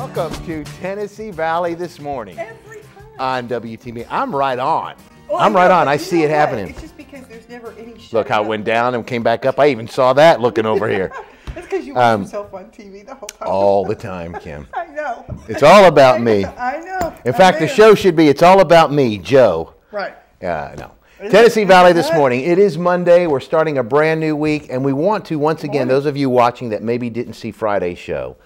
Welcome to Tennessee Valley this morning Every time. on WTM. I'm right on. Well, I'm right on. I you see know it what? happening. It's just because there's never any shutting Look how it up. went down and came back up. I even saw that looking over here. It's because you watch yourself on TV the whole time. All the time, Kim. I know. It's all about me. I know. In fact, the show should be It's All About Me, Joe. Right. No. Tennessee Valley this morning. It is Monday. We're starting a brand new week, and we want to, once again, those of you watching that maybe didn't see Friday's show,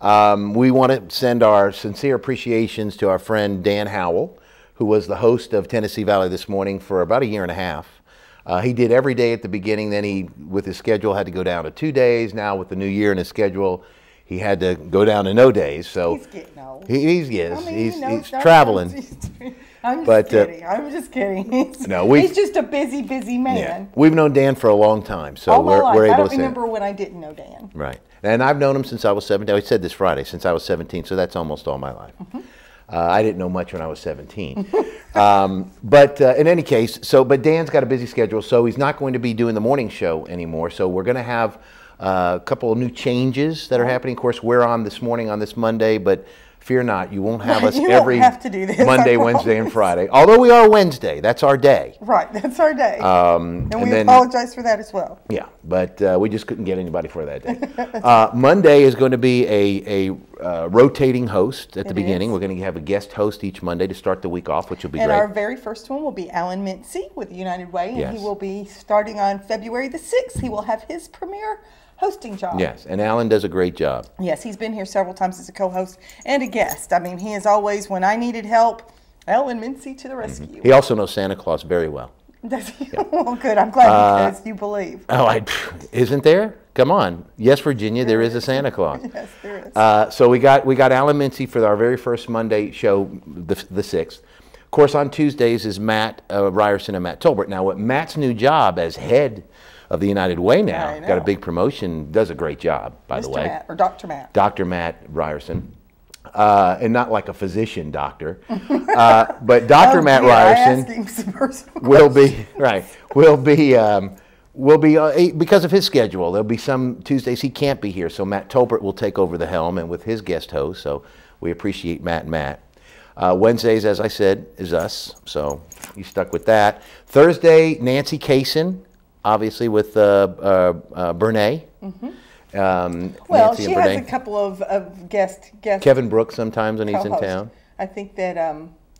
we want to send our sincere appreciations to our friend Dan Howell, who was the host of Tennessee Valley this morning for about a year and a half. He did every day at the beginning. Then he, with his schedule, had to go down to 2 days. Now with the new year in his schedule, he had to go down to no days. So he's getting old. He's traveling. I'm just kidding. I'm just kidding. He's just a busy man. Yeah. We've known Dan for a long time, so all my life. we're able to say. I don't remember when I didn't know Dan. Right. And I've known him since I was 17. I said this Friday, since I was 17, so that's almost all my life. Mm-hmm. I didn't know much when I was 17. But in any case, but Dan's got a busy schedule, so he's not going to be doing the morning show anymore. So we're going to have a couple of new changes that are happening. Of course, we're on this morning on this Monday, but fear not, you won't have us every Monday, Wednesday, and Friday. Although we are Wednesday, that's our day. Right, that's our day. And we apologize for that as well. Yeah, but we just couldn't get anybody for that day. Monday is going to be a rotating host at the beginning. We're going to have a guest host each Monday to start the week off, which will be great. And our very first one will be Alan Mincy with United Way, and he will be starting on February the 6th. He will have his premiere hosting job. Yes, and Alan does a great job. Yes, he's been here several times as a co-host and a guest. I mean, he is always, when I needed help, Alan Mincy to the rescue. Mm-hmm. He also knows Santa Claus very well. Does he? Yeah. Well, good. I'm glad because you believe. Isn't there? Come on. Yes, Virginia, there is a Santa Claus. Yes, there is. So we got Alan Mincy for our very first Monday show, the 6th. Of course, on Tuesdays is Matt Ryerson and Matt Tolbert. Now, what Matt's new job as head of the United Way now, got a big promotion, does a great job, by the way. Matt, or Dr. Matt. Dr. Matt Ryerson. And not like a physician doctor, but Dr. Matt Ryerson will be because of his schedule. There'll be some Tuesdays he can't be here, so Matt Tolbert will take over the helm and with his guest host. So we appreciate Matt and Matt. Wednesdays, as I said, is us, so you stuck with that. Thursday, Nancy Kaysen, obviously with Bernay. Mm-hmm. Well, she has a couple of guests. Kevin Brooks sometimes when he's in town. I think that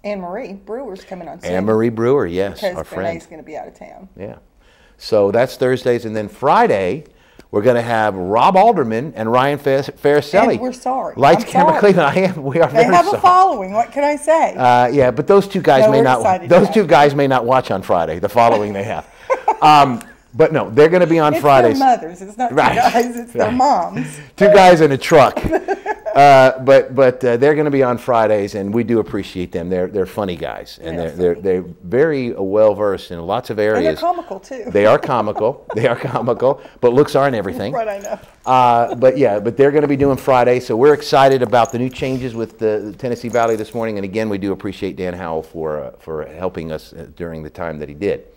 Anne-Marie Brewer's coming on soon. Anne-Marie Brewer, yes, our friend. Because Renee's going to be out of town. Yeah. So that's Thursdays. And then Friday, we're going to have Rob Alderman and Ryan Faricelli. And we're sorry. Lights, Camera, Cleveland. We are very sorry. They have a following. What can I say? Yeah, but those two guys may not. Those two guys may not watch on Friday. The following they have. But no, they're going to be on Fridays. It's their mothers. It's not two guys. It's their moms. Two guys in a truck. But they're going to be on Fridays, and we do appreciate them. They're funny guys, and they're very well versed in lots of areas. And they're comical too. They are comical. They are comical, but looks aren't everything. Right, I know. But they're going to be doing Friday, so we're excited about the new changes with the Tennessee Valley this morning. And again, we do appreciate Dan Howell for helping us during the time that he did.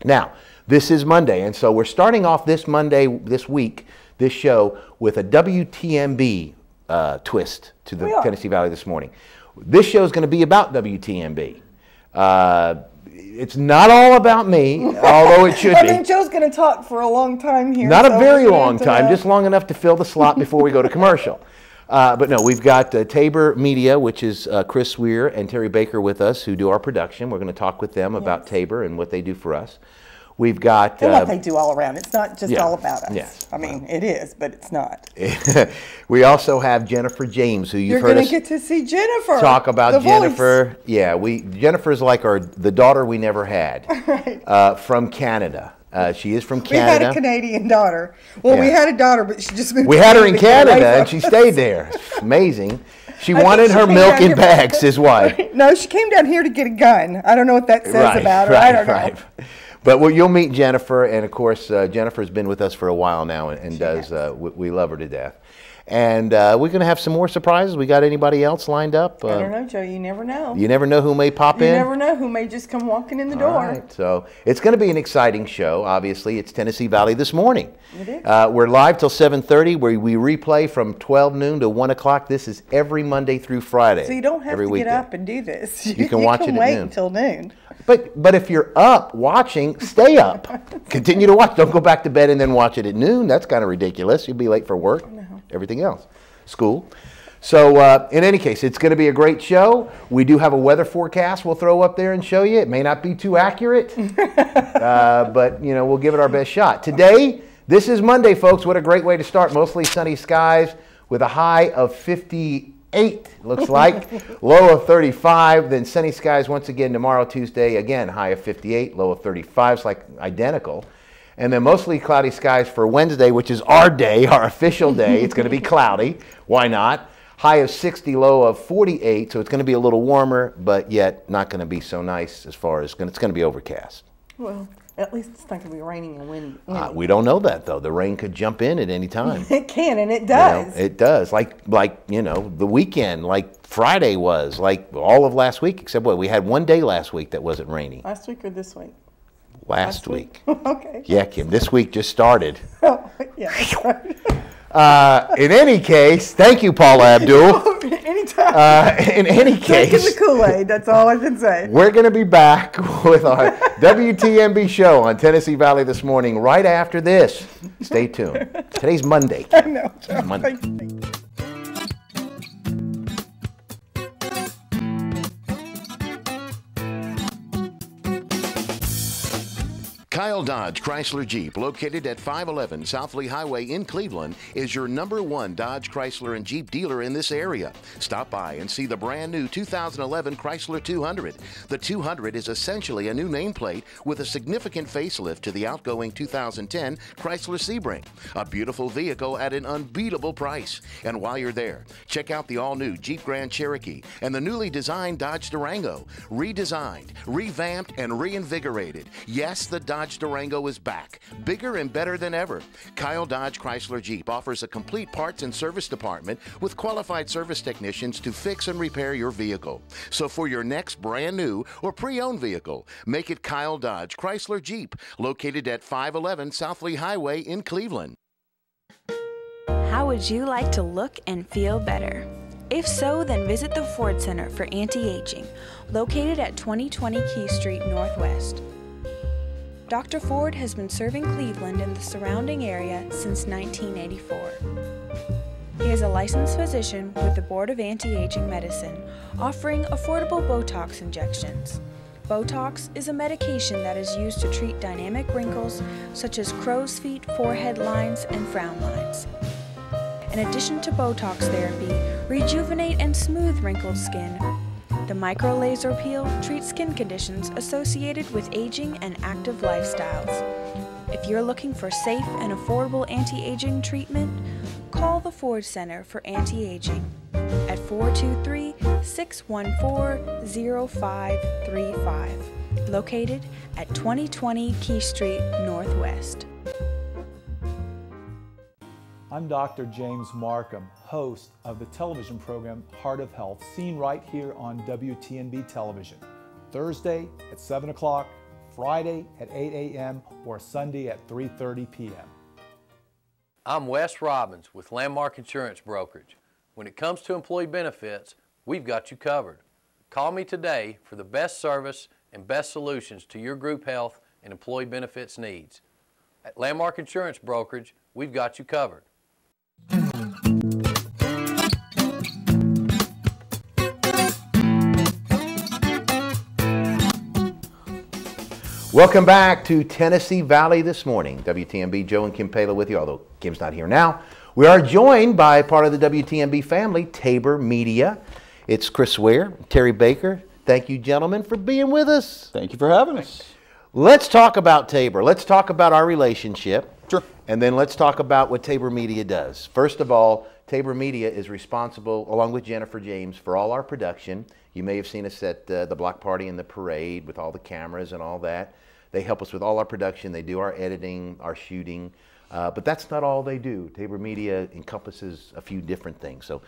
Now, this is Monday, and so we're starting off this Monday, this week, this show with a WTMB twist to the Tennessee Valley this morning. This show is going to be about WTMB. It's not all about me, although it should be. I mean, Joe's going to talk for a long time here. Not a very long time, just long enough to fill the slot before we go to commercial. But no, we've got Tabor Media, which is Chris Weir and Terry Baker with us, who do our production. We're going to talk with them about Tabor and what they do for us. We've got... and what they do all around. It's not just all about us. Yes. I mean, it is, but it's not. We also have Jennifer James, who you've heard us... You're going to get to see Jennifer. Talk about Jennifer. Voice. Yeah, Jennifer's like the daughter we never had. Right. From Canada. She is from Canada. We had a Canadian daughter. Well, we had a daughter, but she just moved. We had her in Canada, and she stayed there. Amazing. She wanted her milk in bags, his wife. Right. No, she came down here to get a gun. I don't know what that says about her. I don't know. But you'll meet Jennifer, and of course, Jennifer's been with us for a while now, and does. We love her to death. And we're going to have some more surprises. We got anybody else lined up? I don't know, Joe. You never know. You never know who may pop in. You never know who may just come walking in the door. All right. So it's going to be an exciting show. Obviously, it's Tennessee Valley This Morning. It is. We're live till 7:30, where we replay from 12 noon to 1 o'clock. This is every Monday through Friday. So you don't have to weekday. Get up and do this. You can watch it at wait noon. until noon. But if you're up watching, stay up. Continue to watch. Don't go back to bed and then watch it at noon. That's kind of ridiculous. You'll be late for work, everything else, school. So in any case, it's going to be a great show. We do have a weather forecast we'll throw up there and show you. It may not be too accurate, but you know, we'll give it our best shot. Today, this is Monday, folks. What a great way to start. Mostly sunny skies with a high of 58, looks like. Low of 35. Then sunny skies once again tomorrow, Tuesday. Again, high of 58, low of 35. It's like identical. And then mostly cloudy skies for Wednesday, which is our day, our official day. It's going to be cloudy. Why not? High of 60, low of 48. So it's going to be a little warmer, but yet not going to be so nice as far as it's going to be overcast. Well, at least it's not going to be raining and windy. We don't know that, though. The rain could jump in at any time. It can, and it does. You know, it does. Like you know, the weekend, like Friday was, like all of last week, except what? We had one day last week that wasn't raining. Last week or this week? Last week. Okay. Yeah, Kim, this week just started. Oh, yeah, that's right. In any case, thank you, Paula Abdul. Anytime. In any case, drinking the Kool-Aid, that's all I can say. We're going to be back with our WTMB show on Tennessee Valley This Morning right after this. Stay tuned. Today's Monday. I know, Joe. Monday. Kyle Dodge Chrysler Jeep, located at 511 South Lee Highway in Cleveland, is your #1 Dodge, Chrysler, and Jeep dealer in this area. Stop by and see the brand new 2011 Chrysler 200. The 200 is essentially a new nameplate with a significant facelift to the outgoing 2010 Chrysler Sebring. A beautiful vehicle at an unbeatable price. And while you're there, check out the all-new Jeep Grand Cherokee and the newly designed Dodge Durango. Redesigned, revamped, and reinvigorated. Yes, the Dodge Durango is back, bigger and better than ever. Kyle Dodge Chrysler Jeep offers a complete parts and service department with qualified service technicians to fix and repair your vehicle. So for your next brand new or pre-owned vehicle, make it Kyle Dodge Chrysler Jeep, located at 511 South Lee Highway in Cleveland. How would you like to look and feel better? If so, then visit the Ford Center for Anti-Aging, located at 2020 Key Street Northwest. Dr. Ford has been serving Cleveland and the surrounding area since 1984. He is a licensed physician with the Board of Anti-Aging Medicine, offering affordable Botox injections. Botox is a medication that is used to treat dynamic wrinkles such as crow's feet, forehead lines, and frown lines. In addition to Botox therapy, rejuvenate and smooth wrinkled skin. The micro-laser peel treats skin conditions associated with aging and active lifestyles. If you're looking for safe and affordable anti-aging treatment, call the Ford Center for Anti-Aging at 423-614-0535, located at 2020 Key Street Northwest. I'm Dr. James Markham, host of the television program Heart of Health, seen right here on WTNB television, Thursday at 7 o'clock, Friday at 8 a.m., or Sunday at 3:30 p.m. I'm Wes Robbins with Landmark Insurance Brokerage. When it comes to employee benefits, we've got you covered. Call me today for the best service and best solutions to your group health and employee benefits needs. At Landmark Insurance Brokerage, we've got you covered. Welcome back to Tennessee Valley This Morning. WTMB, Joe and Kim Pala with you, although Kim's not here now. We are joined by part of the WTMB family, Tabor Media. It's Chris Ware, Terry Baker. Thank you, gentlemen, for being with us. Thank you for having us. Let's talk about Tabor. Let's talk about our relationship. Sure. And then let's talk about what Tabor Media does. First of all, Tabor Media is responsible, along with Jennifer James, for all our production. You may have seen us at the block party and the parade with all the cameras and all that. They help us with all our production. They do our editing, our shooting. But that's not all they do. Tabor Media encompasses a few different things. So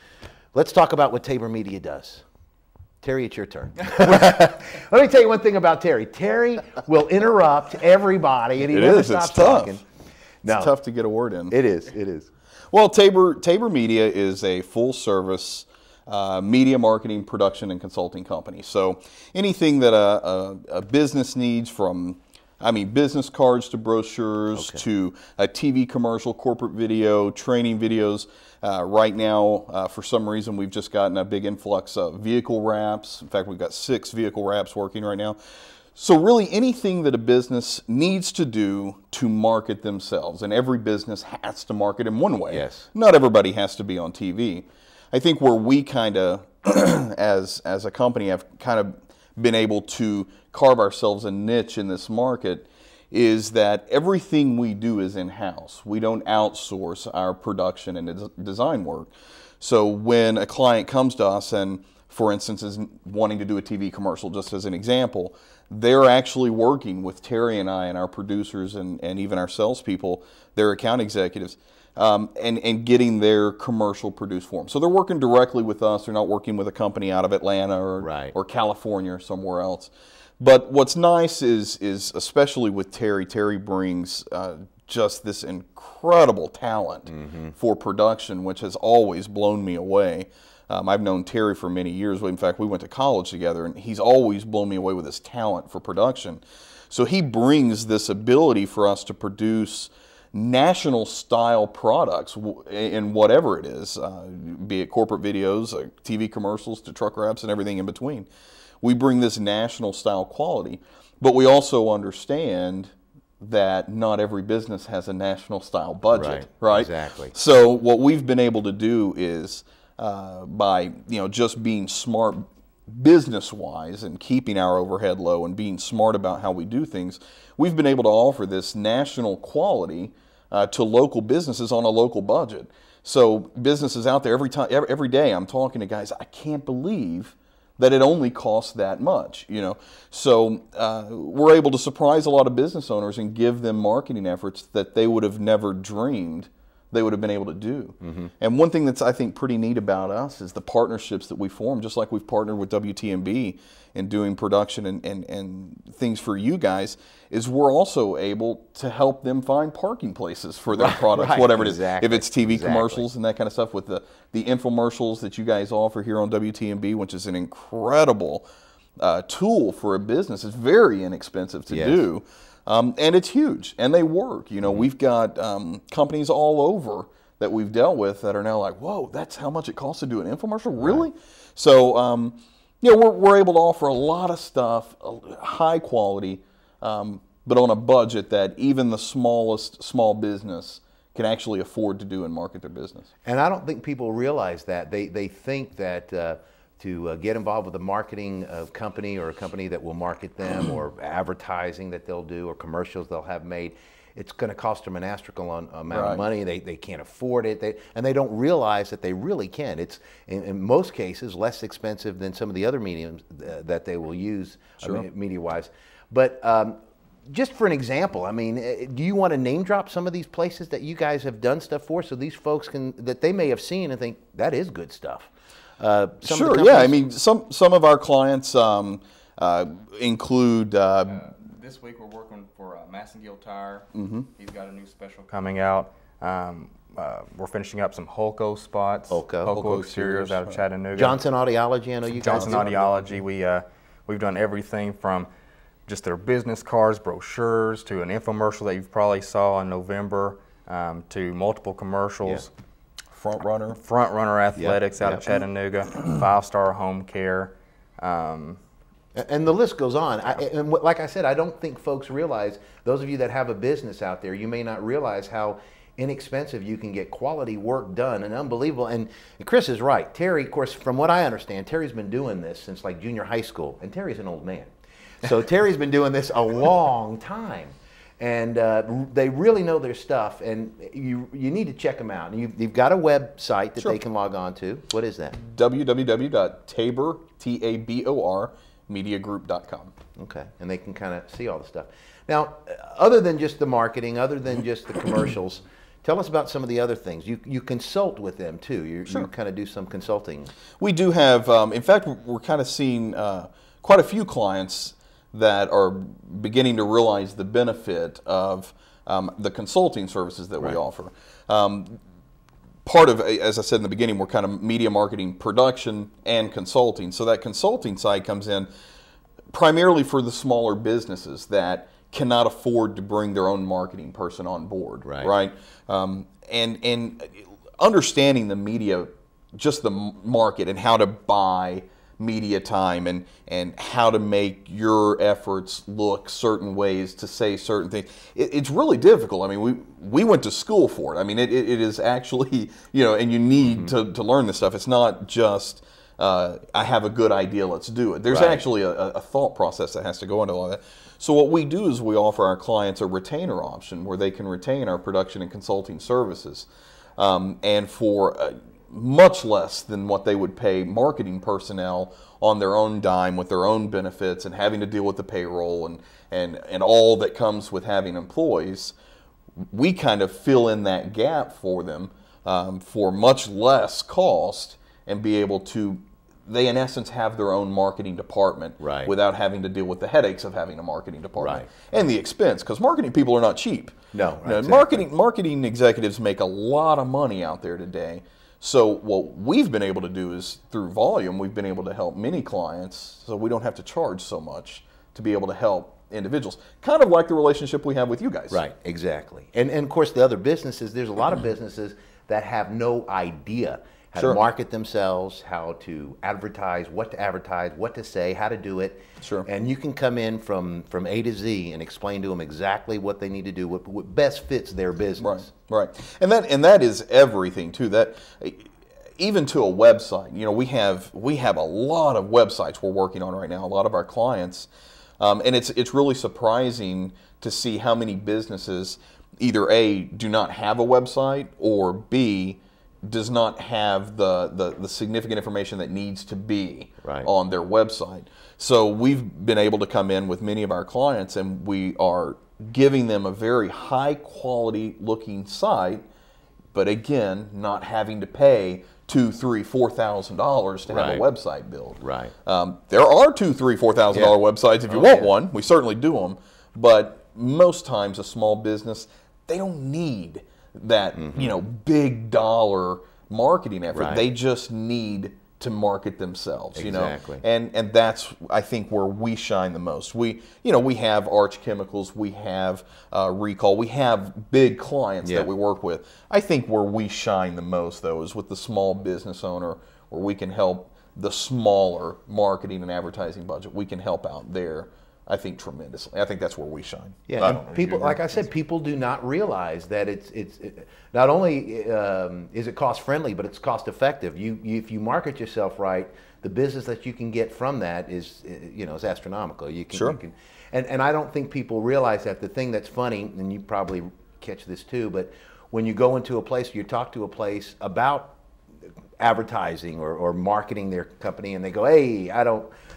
let's talk about what Tabor Media does. Terry, it's your turn. Let me tell you one thing about Terry. Terry will interrupt everybody, and he never stops talking. It's tough to get a word in. It is. It is. Well, Tabor Media is a full-service media marketing, production, and consulting company. So anything that a business needs, from business cards to brochures to a TV commercial, corporate video, training videos. Right now, for some reason, we've just gotten a big influx of vehicle wraps. In fact, we've got 6 vehicle wraps working right now. So really anything that a business needs to do to market themselves, and every business has to market in one way. Yes. Not everybody has to be on TV. I think where we kind of, as a company, have kind of been able to carve ourselves a niche in this market is that everything we do is in-house. We don't outsource our production and design work. So when a client comes to us and, for instance, is wanting to do a TV commercial, just as an example, they're actually working with Terry and I and our producers and even our salespeople, their account executives, and getting their commercial produced for them. So they're working directly with us. They're not working with a company out of Atlanta or California or somewhere else. But what's nice is especially with Terry, Terry brings just this incredible talent for production, which has always blown me away. I've known Terry for many years. In fact, we went to college together, and he's always blown me away with his talent for production. So he brings this ability for us to produce national style products in whatever it is, be it corporate videos, TV commercials, to truck wraps and everything in between. We bring this national style quality, but we also understand that not every business has a national style budget, right? Exactly. So what we've been able to do is by just being smart business-wise and keeping our overhead low and being smart about how we do things, we've been able to offer this national quality to local businesses on a local budget. So businesses out there, every day I'm talking to guys, I can't believe that it only costs that much, So we're able to surprise a lot of business owners and give them marketing efforts that they would have never dreamed they would have been able to do. And one thing that's, I think, pretty neat about us is the partnerships that we form, just like we've partnered with WTMB in doing production and things for you guys, is we're also able to help them find parking places for their products, whatever it is. If it's TV commercials and that kind of stuff, with the infomercials that you guys offer here on WTMB, which is an incredible tool for a business. It's very inexpensive to do. And it's huge, and they work. We've got companies all over that we've dealt with that are now like, whoa, that's how much it costs to do an infomercial? Really? So, we're able to offer a lot of stuff, high quality, but on a budget that even the smallest small business can actually afford to do and market their business. And I don't think people realize that. They think that to get involved with a marketing company or a company that will market them, or advertising that they'll do, or commercials they'll have made, it's going to cost them an astronomical amount of money. They can't afford it, and they don't realize that they really can. It's in most cases less expensive than some of the other mediums that they will use media-wise. But just for an example, do you want to name drop some of these places that you guys have done stuff for, so these folks that they may have seen and think that is good stuff? Sure, yeah. Some of our clients include. This week we're working for Massengill Tire. He's got a new special coming out. We're finishing up some Holco spots. Holco exteriors out of Chattanooga. Johnson Audiology, I know you guys. Johnson Audiology. We've done everything from just their business cards, brochures, to an infomercial that you probably saw in November, to multiple commercials. Front Runner Athletics out of Chattanooga, 5-Star Home Care. And the list goes on. And like I said, I don't think folks realize, those of you that have a business out there, you may not realize how inexpensive you can get quality work done, and unbelievable. And Chris is right. Terry, of course, from what I understand, Terry's been doing this since like junior high school, and Terry's an old man. So Terry's been doing this a long time. And they really know their stuff, and you need to check them out. And you've got a website that they can log on to. What is that? www.tabor, Tabor, mediagroup.com. Okay, and they can kind of see all the stuff. Now, other than just the marketing, other than just the commercials, tell us about some of the other things. You consult with them too. You kind of do some consulting. We do have, in fact, we're kind of seeing quite a few clients that are beginning to realize the benefit of the consulting services that we offer. Part of, as I said in the beginning, we're kind of media marketing, production, and consulting. So that consulting side comes in primarily for the smaller businesses that cannot afford to bring their own marketing person on board, right? And understanding the media, just the market and how to buy media time and how to make your efforts look certain ways to say certain things. It's really difficult. I mean, we went to school for it. I mean, it is actually, and you need to learn this stuff. It's not just, I have a good idea, let's do it. There's actually a thought process that has to go into all that. So what we do is we offer our clients a retainer option where they can retain our production and consulting services. And for much less than what they would pay marketing personnel on their own dime with their own benefits and having to deal with the payroll and all that comes with having employees, we kind of fill in that gap for them for much less cost and be able to, they in essence have their own marketing department without having to deal with the headaches of having a marketing department and the expense, because marketing people are not cheap. No, exactly. Marketing executives make a lot of money out there today. So what we've been able to do is through volume, we've been able to help many clients so we don't have to charge so much to be able to help individuals. Kind of like the relationship we have with you guys. Right, exactly. And of course the other businesses, there's a lot of businesses that have no idea how to market themselves, how to advertise, what to say, how to do it. And you can come in from A to Z and explain to them exactly what they need to do, what best fits their business. Right. And that is everything too. That even to a website, we have a lot of websites we're working on right now, a lot of our clients. And it's really surprising to see how many businesses either A, do not have a website, or B, does not have the significant information that needs to be on their website. So we've been able to come in with many of our clients and we are giving them a very high quality looking site, but again, not having to pay $2,000, $3,000, $4,000 to have a website built. There are $2,000, $3,000, $4,000 websites if you want one. We certainly do them, but most times a small business, they don't need that big dollar marketing effort. They just need to market themselves. And that's, I think, where we shine the most. We have Arch Chemicals, we have Recall, we have big clients that we work with. I think where we shine the most though is with the small business owner, where we can help the smaller marketing and advertising budget. We can help out there, I think, tremendously. I think that's where we shine. Yeah, and people, like I said, people do not realize that it's not only is it cost friendly, but it's cost effective. If you market yourself right, the business that you can get from that is is astronomical. You can, and I don't think people realize that. The thing that's funny, and you probably catch this too, but when you go into a place, you talk to a place about advertising or marketing their company, and they go, "Hey,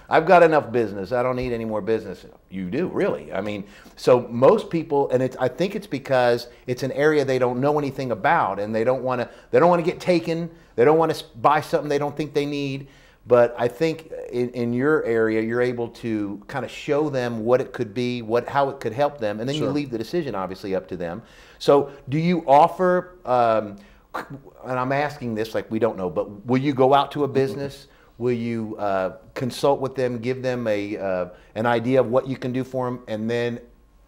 I've got enough business. I don't need any more business." You do, really. I mean, so most people, and I think it's because it's an area they don't know anything about, and they don't want to get taken. They don't want to buy something they don't think they need. But I think in your area, you're able to kind of show them what it could be, how it could help them, and then you leave the decision obviously up to them. So, do you offer? And I'm asking this like we don't know, but will you go out to a business? Will you consult with them, give them an idea of what you can do for them, and then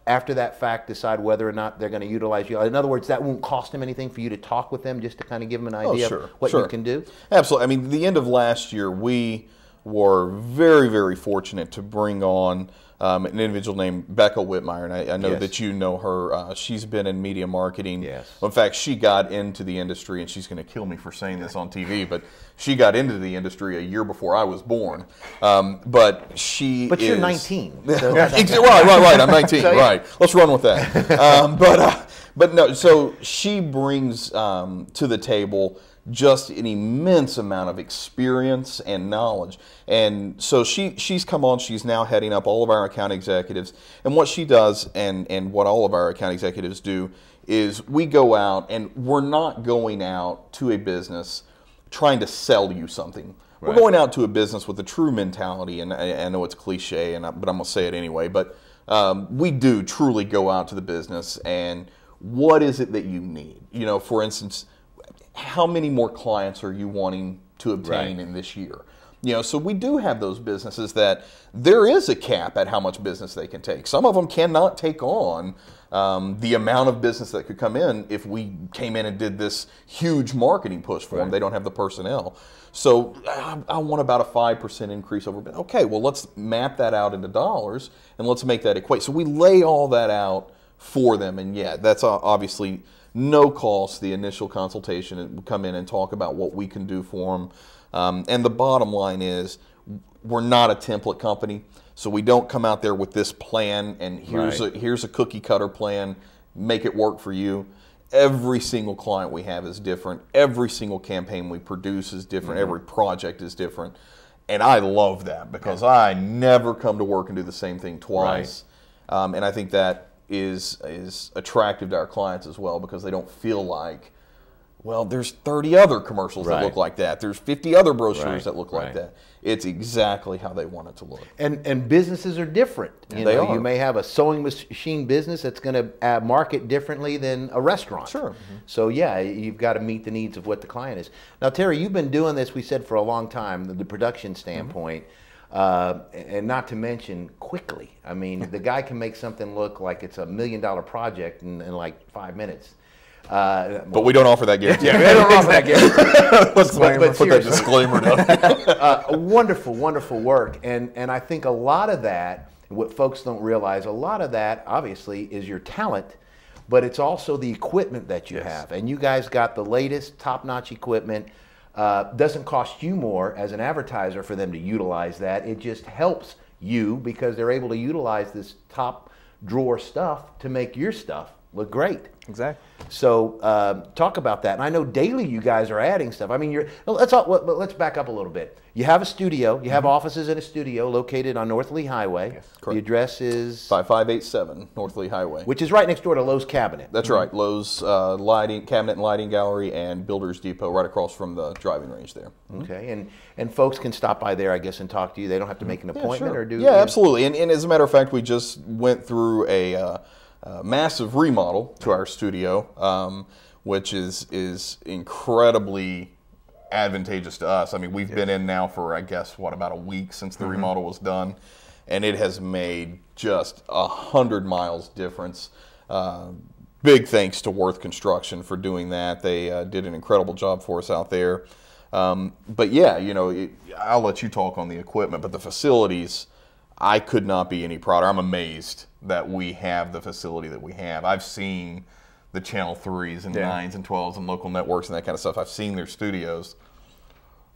after that fact decide whether or not they're going to utilize you? In other words, that won't cost them anything for you to talk with them, just to kind of give them an idea of what you can do? Absolutely. I mean, the end of last year, we were very, very fortunate to bring on an individual named Becca Whitmire, and I know Yes. that you know her. She's been in media marketing. Yes. In fact, she got into the industry, and she's going to kill me for saying this on TV, but she got into the industry a year before I was born. But she But is... you're 19. So right. I'm 19. So, right. Let's run with that. But no. So she brings to the table just an immense amount of experience and knowledge. And so she's come on, she's now heading up all of our account executives. And what she does, and what all of our account executives do, is we go out, and we're not going out to a business trying to sell you something. Right. We're going out to a business with a true mentality, and I know it's cliche, but I'm going to say it anyway, but we do truly go out to the business, and what is it that you need? You know, for instance, how many more clients are you wanting to obtain in this year? You know, so we do have those businesses that there is a cap at how much business they can take. Some of them cannot take on the amount of business that could come in if we came in and did this huge marketing push for them. They don't have the personnel. So I want about a 5% increase over. Okay, well, let's map that out into dollars and let's make that equate. So we lay all that out for them, and yeah, that's obviously no cost, the initial consultation, and come in and talk about what we can do for them. And the bottom line is, we're not a template company, so we don't come out there with this plan and here's a cookie cutter plan, make it work for you. Every single client we have is different. Every single campaign we produce is different. Every project is different. And I love that because I never come to work and do the same thing twice. And I think that is attractive to our clients as well, because they don't feel like, well, there's 30 other commercials that look like that. There's 50 other brochures that look like that. It's exactly how they want it to look. And businesses are different. They are. You may have a sewing machine business that's going to market differently than a restaurant. Sure. So yeah, you've got to meet the needs of what the client is. Now, Terry, you've been doing this, we said, for a long time, the production standpoint. And not to mention quickly. I mean, the guy can make something look like it's $1 million project in like 5 minutes. But we don't offer that guarantee. Yeah, we don't offer that guarantee. Let's put that disclaimer down. Wonderful, wonderful work. And I think a lot of that, what folks don't realize, a lot of that obviously is your talent, but it's also the equipment that you have. And you guys got the latest top-notch equipment. Doesn't cost you more as an advertiser for them to utilize that. It just helps you because they're able to utilize this top drawer stuff to make your stuff look great. Exactly. So talk about that. And I know daily you guys are adding stuff. I mean, let's back up a little bit. You have a studio. You have offices in a studio located on North Lee Highway. Yes, correct. The address is 5587 North Lee Highway, which is right next door to Lowe's Cabinet. That's right. Lowe's Cabinet and Lighting Gallery and Builders Depot, right across from the driving range there. Okay, and folks can stop by there, I guess, and talk to you. They don't have to make an appointment or do. Yeah, absolutely. And as a matter of fact, we just went through a massive remodel to our studio, which is incredibly advantageous to us. I mean, we've been in now for, I guess, about a week since the remodel was done, and it has made just 100 miles difference. Big thanks to Worth Construction for doing that. They did an incredible job for us out there. But yeah, I'll let you talk on the equipment, but the facilities, I could not be any prouder. I'm amazed that we have the facility that we have. I've seen the Channel 3s and 9s and 12s and local networks and that kind of stuff. I've seen their studios.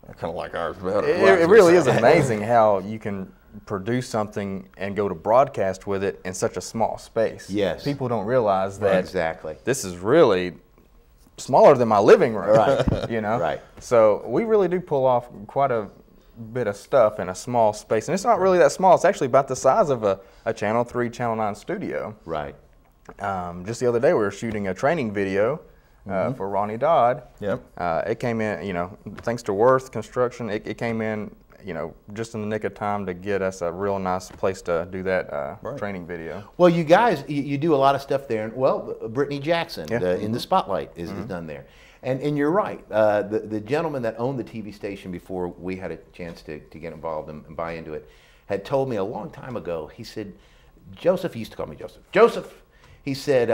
They're kind of like ours. It really is amazing how you can produce something and go to broadcast with it in such a small space. Yes. People don't realize that exactly. This is really smaller than my living room. Right. Right. So we really do pull off quite a bit of stuff in a small space, and it's not really that small. It's actually about the size of a Channel 3, Channel 9 studio. Right. Just the other day we were shooting a training video for Ronnie Dodd. Yep. It came in, thanks to Worth Construction, it came in, just in the nick of time to get us a real nice place to do that training video. Well, you guys, you do a lot of stuff there. Well, Brittany Jackson in the Spotlight is done there. And you're right. The gentleman that owned the TV station before we had a chance to get involved and buy into it had told me a long time ago, he said, Joseph, he used to call me Joseph, he said,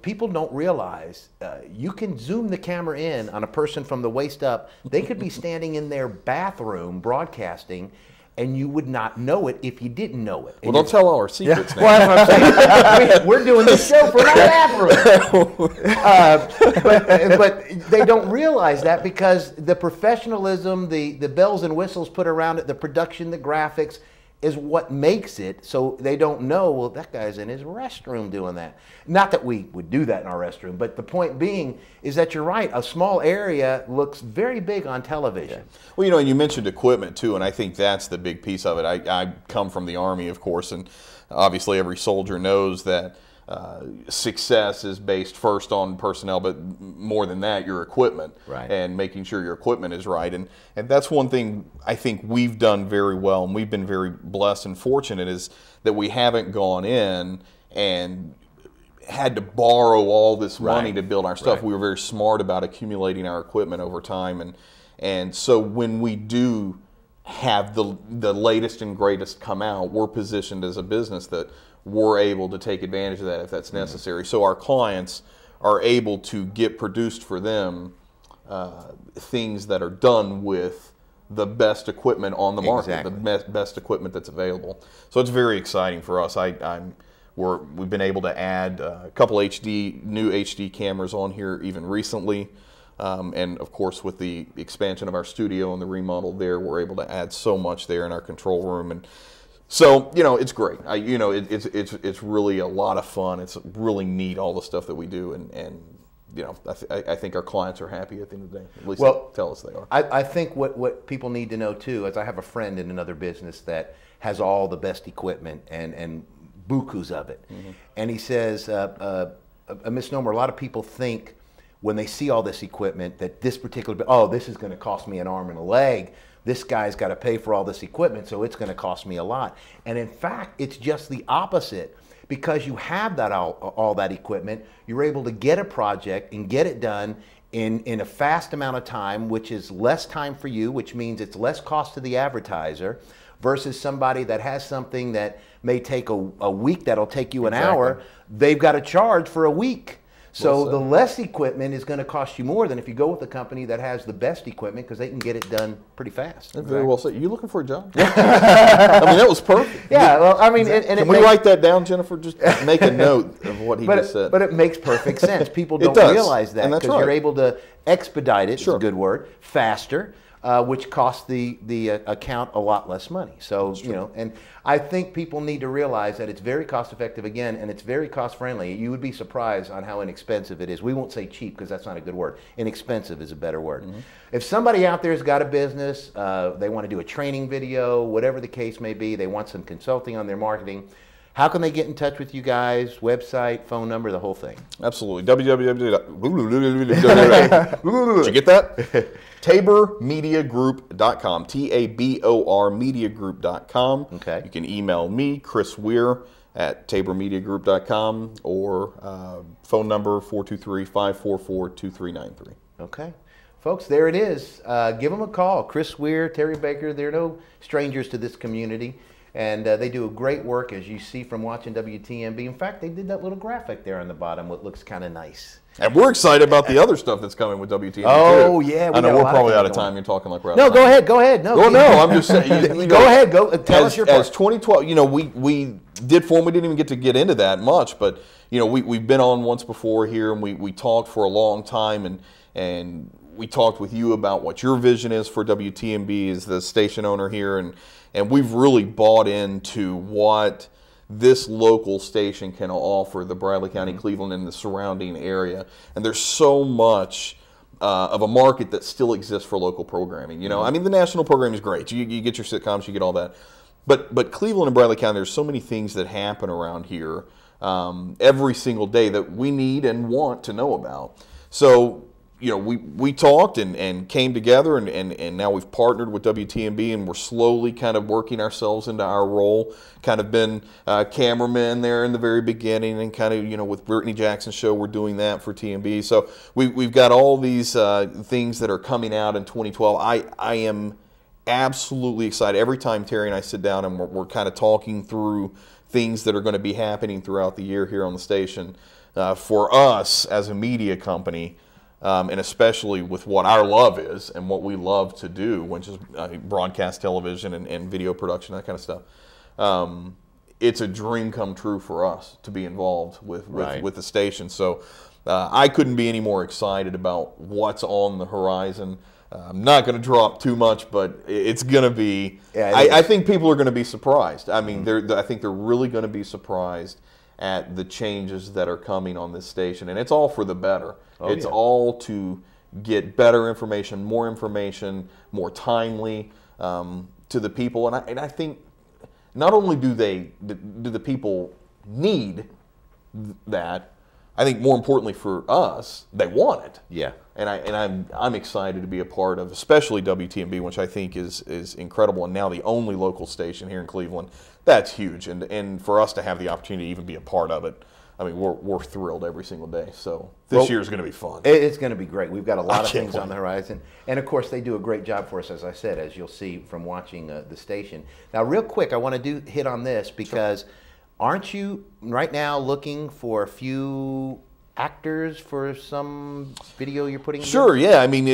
people don't realize you can zoom the camera in on a person from the waist up. They could be standing in their bathroom broadcasting, and you would not know it if you didn't know it. Well, don't tell all our secrets now. Well, that's what I'm saying. We're doing this show for my bathroom. But they don't realize that because the professionalism, the bells and whistles put around it, the production, the graphics, is what makes it. So they don't know, well, that guy's in his restroom doing that. Not that we would do that in our restroom, but the point being is that you're right. A small area looks very big on television. Yeah. Well, you know, and you mentioned equipment too, and I think that's the big piece of it. I come from the Army, of course, and obviously every soldier knows that success is based first on personnel, but more than that, your equipment, right, and making sure your equipment is right. And that's one thing I think we've done very well, and we've been very blessed and fortunate, is that we haven't gone in and had to borrow all this money to build our stuff. Right. We were very smart about accumulating our equipment over time, and so when we do have the latest and greatest come out, we're positioned as a business that we're able to take advantage of that if that's necessary. So our clients are able to get produced for them things that are done with the best equipment on the market, the best equipment that's available. So it's very exciting for us. We've been able to add a couple new HD cameras on here even recently. And of course, with the expansion of our studio and the remodel there, we're able to add so much there in our control room. And so, you know, it's great. It's really a lot of fun. It's really neat, all the stuff that we do, and you know, I think our clients are happy at the end of the day. At least they tell us they are. I think what people need to know too is I have a friend in another business that has all the best equipment and bukus of it, and he says a misnomer. A lot of people think when they see all this equipment that this particular, this is going to cost me an arm and a leg. This guy's got to pay for all this equipment, so it's going to cost me a lot. And in fact, it's just the opposite. Because you have that all that equipment, you're able to get a project and get it done in a fast amount of time, which is less time for you, which means it's less cost to the advertiser, versus somebody that has something that may take a week that'll take you an hour. They've got to charge for a week. So the less equipment is going to cost you more than if you go with a company that has the best equipment, because they can get it done pretty fast. That's very well said. You looking for a job? I mean, that was perfect. Yeah, well, I mean, can we write that down, Jennifer? Just make a note of what he just said. But it makes perfect sense. People don't realize that because you're able to expedite it. It's a good word. Faster. Which costs the account a lot less money. So, you know, and I think people need to realize that it's very cost effective again, and it's very cost friendly. You would be surprised on how inexpensive it is. We won't say cheap because that's not a good word. Inexpensive is a better word. If somebody out there has got a business, they want to do a training video, whatever the case may be, they want some consulting on their marketing, how can they get in touch with you guys? Website, phone number, the whole thing? Absolutely. Did you get that? TaborMediaGroup.com. TABOR Mediagroup.com. Okay. You can email me, Chris Weir, at TaborMediaGroup.com, or phone number 423-544-2393. Okay. Folks, there it is. Give them a call. Chris Weir, Terry Baker, they're no strangers to this community. And they do a great work, as you see from watching WTMB. In fact, they did that little graphic there on the bottom, what looks kind of nice. And we're excited about the other stuff that's coming with WTMB. Oh, too. yeah. I know we're probably out of time. You're talking like we're out of time. No, go ahead. No, I'm just saying. Go ahead. Tell us your part. As 2012, you know, we did form. We didn't even get to get into that much, but you know, we've been on once before here, and we talked for a long time, and we talked with you about what your vision is for WTMB as the station owner here, and we've really bought into what this local station can offer the Bradley County, Cleveland, and the surrounding area. And there's so much of a market that still exists for local programming. You know, I mean, the national program is great. You get your sitcoms, you get all that. But Cleveland and Bradley County, there's so many things that happen around here every single day that we need and want to know about. So, you know, we talked and came together, and now we've partnered with WTMB, and we're slowly kind of working ourselves into our role. Kind of been cameramen there in the very beginning, and kind of, you know, with Brittany Jackson's show, we're doing that for TMB. So we've got all these things that are coming out in 2012. I am absolutely excited. Every time Terry and I sit down and we're kind of talking through things that are going to be happening throughout the year here on the station, for us as a media company, and especially with what our love is and what we love to do, which is broadcast television and video production, that kind of stuff. It's a dream come true for us to be involved with the station. So I couldn't be any more excited about what's on the horizon. I'm not going to drop too much, but it's going to be. Yeah, I think people are going to be surprised. I mean, I think they're really going to be surprised at the changes that are coming on this station, and it's all for the better. It's all to get better information, more timely to the people, and I think not only do the people need that, I think more importantly for us, they want it. Yeah. And I'm excited to be a part of, especially WTMB, which I think is incredible, and now the only local station here in Cleveland. That's huge, and for us to have the opportunity to even be a part of it, I mean, we're thrilled every single day. So this year is going to be fun. It's going to be great. We've got a lot of things on the horizon, and of course they do a great job for us, as I said, as you'll see from watching the station. Now, real quick, I want to hit on this because aren't you right now looking for a few actors for some video you're putting together? Sure, yeah. I mean,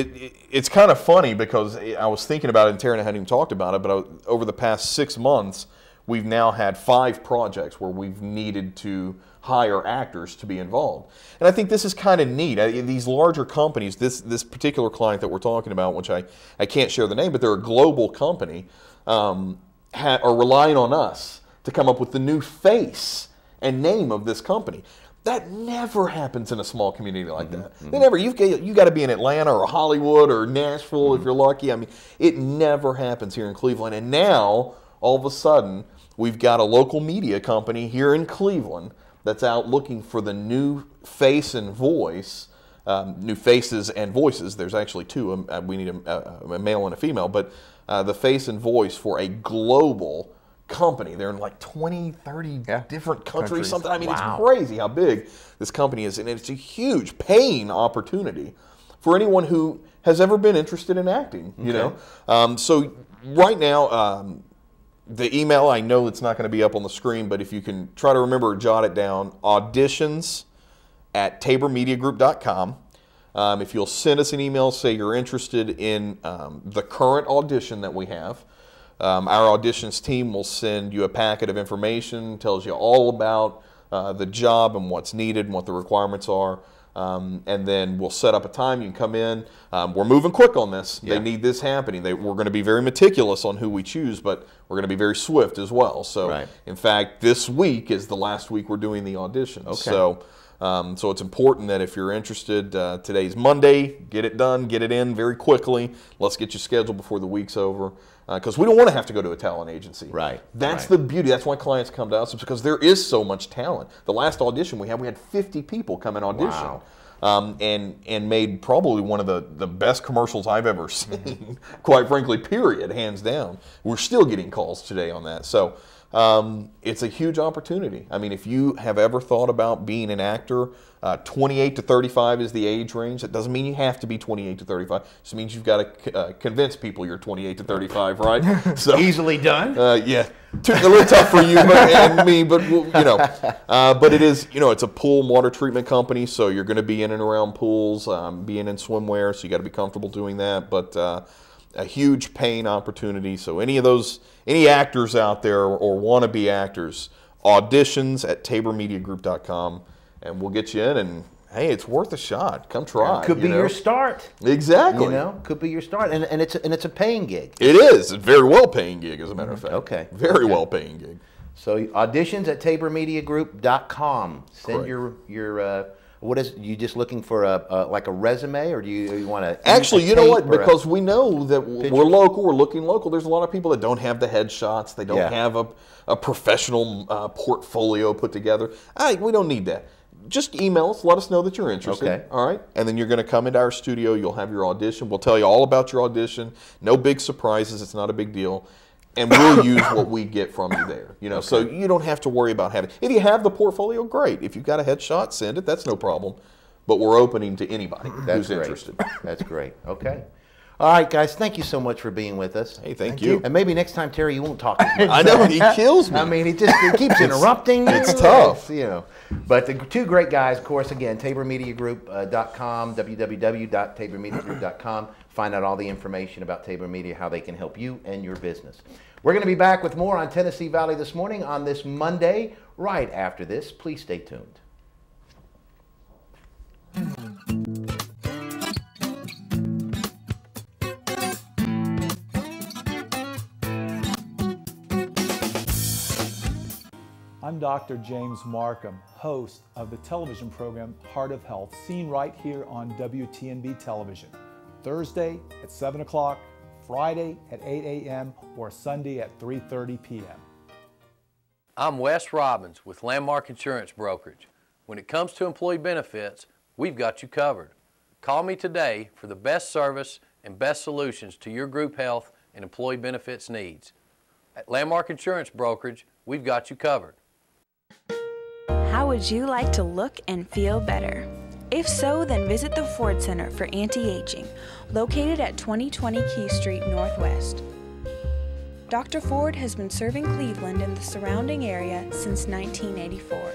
it's kind of funny because I was thinking about it, and Taryn hadn't even talked about it, but over the past 6 months, we've now had 5 projects where we've needed to hire actors to be involved. And I think this is kind of neat. These larger companies, this particular client that we're talking about, which I can't share the name, but they're a global company, are relying on us to come up with the new face and name of this company. That never happens in a small community like that. They never. You got to be in Atlanta or Hollywood or Nashville if you're lucky. I mean, it never happens here in Cleveland. And now, all of a sudden, we've got a local media company here in Cleveland that's out looking for the new face and voice, new faces and voices. There's actually 2. We need a male and a female, but the face and voice for a global company. They're in like 20, 30 different countries, something. I mean, It's crazy how big this company is, and it's a huge paying opportunity for anyone who has ever been interested in acting, you know. So right now, the email, I know it's not going to be up on the screen, but if you can try to remember or jot it down, auditions@tabormediagroup.com. If you'll send us an email, say you're interested in the current audition that we have, our auditions team will send you a packet of information, tells you all about the job and what's needed and what the requirements are. And then we'll set up a time. You can come in. We're moving quick on this. They need this happening. We're going to be very meticulous on who we choose, but we're going to be very swift as well. So, in fact, this week is the last week we're doing the auditions. Okay. So it's important that if you're interested, today's Monday, get it done, get it in very quickly. Let's get you scheduled before the week's over. Because we don't want to have to go to a talent agency. Right. That's the beauty. That's why clients come to us, because there is so much talent. The last audition we had 50 people come and audition. Wow. And made probably one of the best commercials I've ever seen, quite frankly, period, hands down. We're still getting calls today on that. So it's a huge opportunity. I mean, if you have ever thought about being an actor, 28 to 35 is the age range. That doesn't mean you have to be 28 to 35. It just means you've got to convince people you're 28 to 35, right? So easily done. Yeah, a little tough for you and me, but you know. But it is, you know, it's a pool and water treatment company, so you're going to be in and around pools, being in swimwear, so you got to be comfortable doing that. But a huge paying opportunity. So any actors out there or wannabe actors, auditions@tabormediagroup.com. And we'll get you in, and hey, it's worth a shot. Come try. Could be your start. Exactly. You know, could be your start, and it's a paying gig. It is a very well paying gig, as a matter of fact. Okay. Very well paying gig. So auditions@tabormediagroup.com. Send Correct. your what is you just looking for like a resume, or do you want to actually? You know what? Because we know that we're local, we're looking local. There's a lot of people that don't have the headshots. They don't have a professional portfolio put together. We don't need that. Just email us, let us know that you're interested. Okay. All right. And then you're going to come into our studio. You'll have your audition. We'll tell you all about your audition. No big surprises. It's not a big deal. And we'll use what we get from you there. You know, so you don't have to worry about having. If you have the portfolio, great. If you've got a headshot, send it. That's no problem. But we're opening to anybody who's interested. That's great. Okay. All right, guys, thank you so much for being with us. Hey, thank you. And maybe next time, Terry, you won't talk as much. I know, he kills me. I mean, he keeps interrupting. It's tough. You know. But the two great guys, of course, again, TaborMediaGroup.com, www.tabormediagroup.com. Find out all the information about Tabor Media, how they can help you and your business. We're going to be back with more on Tennessee Valley this morning on this Monday, right after this. Please stay tuned. I'm Dr. James Markham, host of the television program Heart of Health, seen right here on WTNB television, Thursday at 7 o'clock, Friday at 8 a.m., or Sunday at 3:30 p.m. I'm Wes Robbins with Landmark Insurance Brokerage. When it comes to employee benefits, we've got you covered. Call me today for the best service and best solutions to your group health and employee benefits needs. At Landmark Insurance Brokerage, we've got you covered. How would you like to look and feel better? If so, then visit the Ford Center for Anti-Aging, located at 2020 Key Street Northwest. Dr. Ford has been serving Cleveland and the surrounding area since 1984.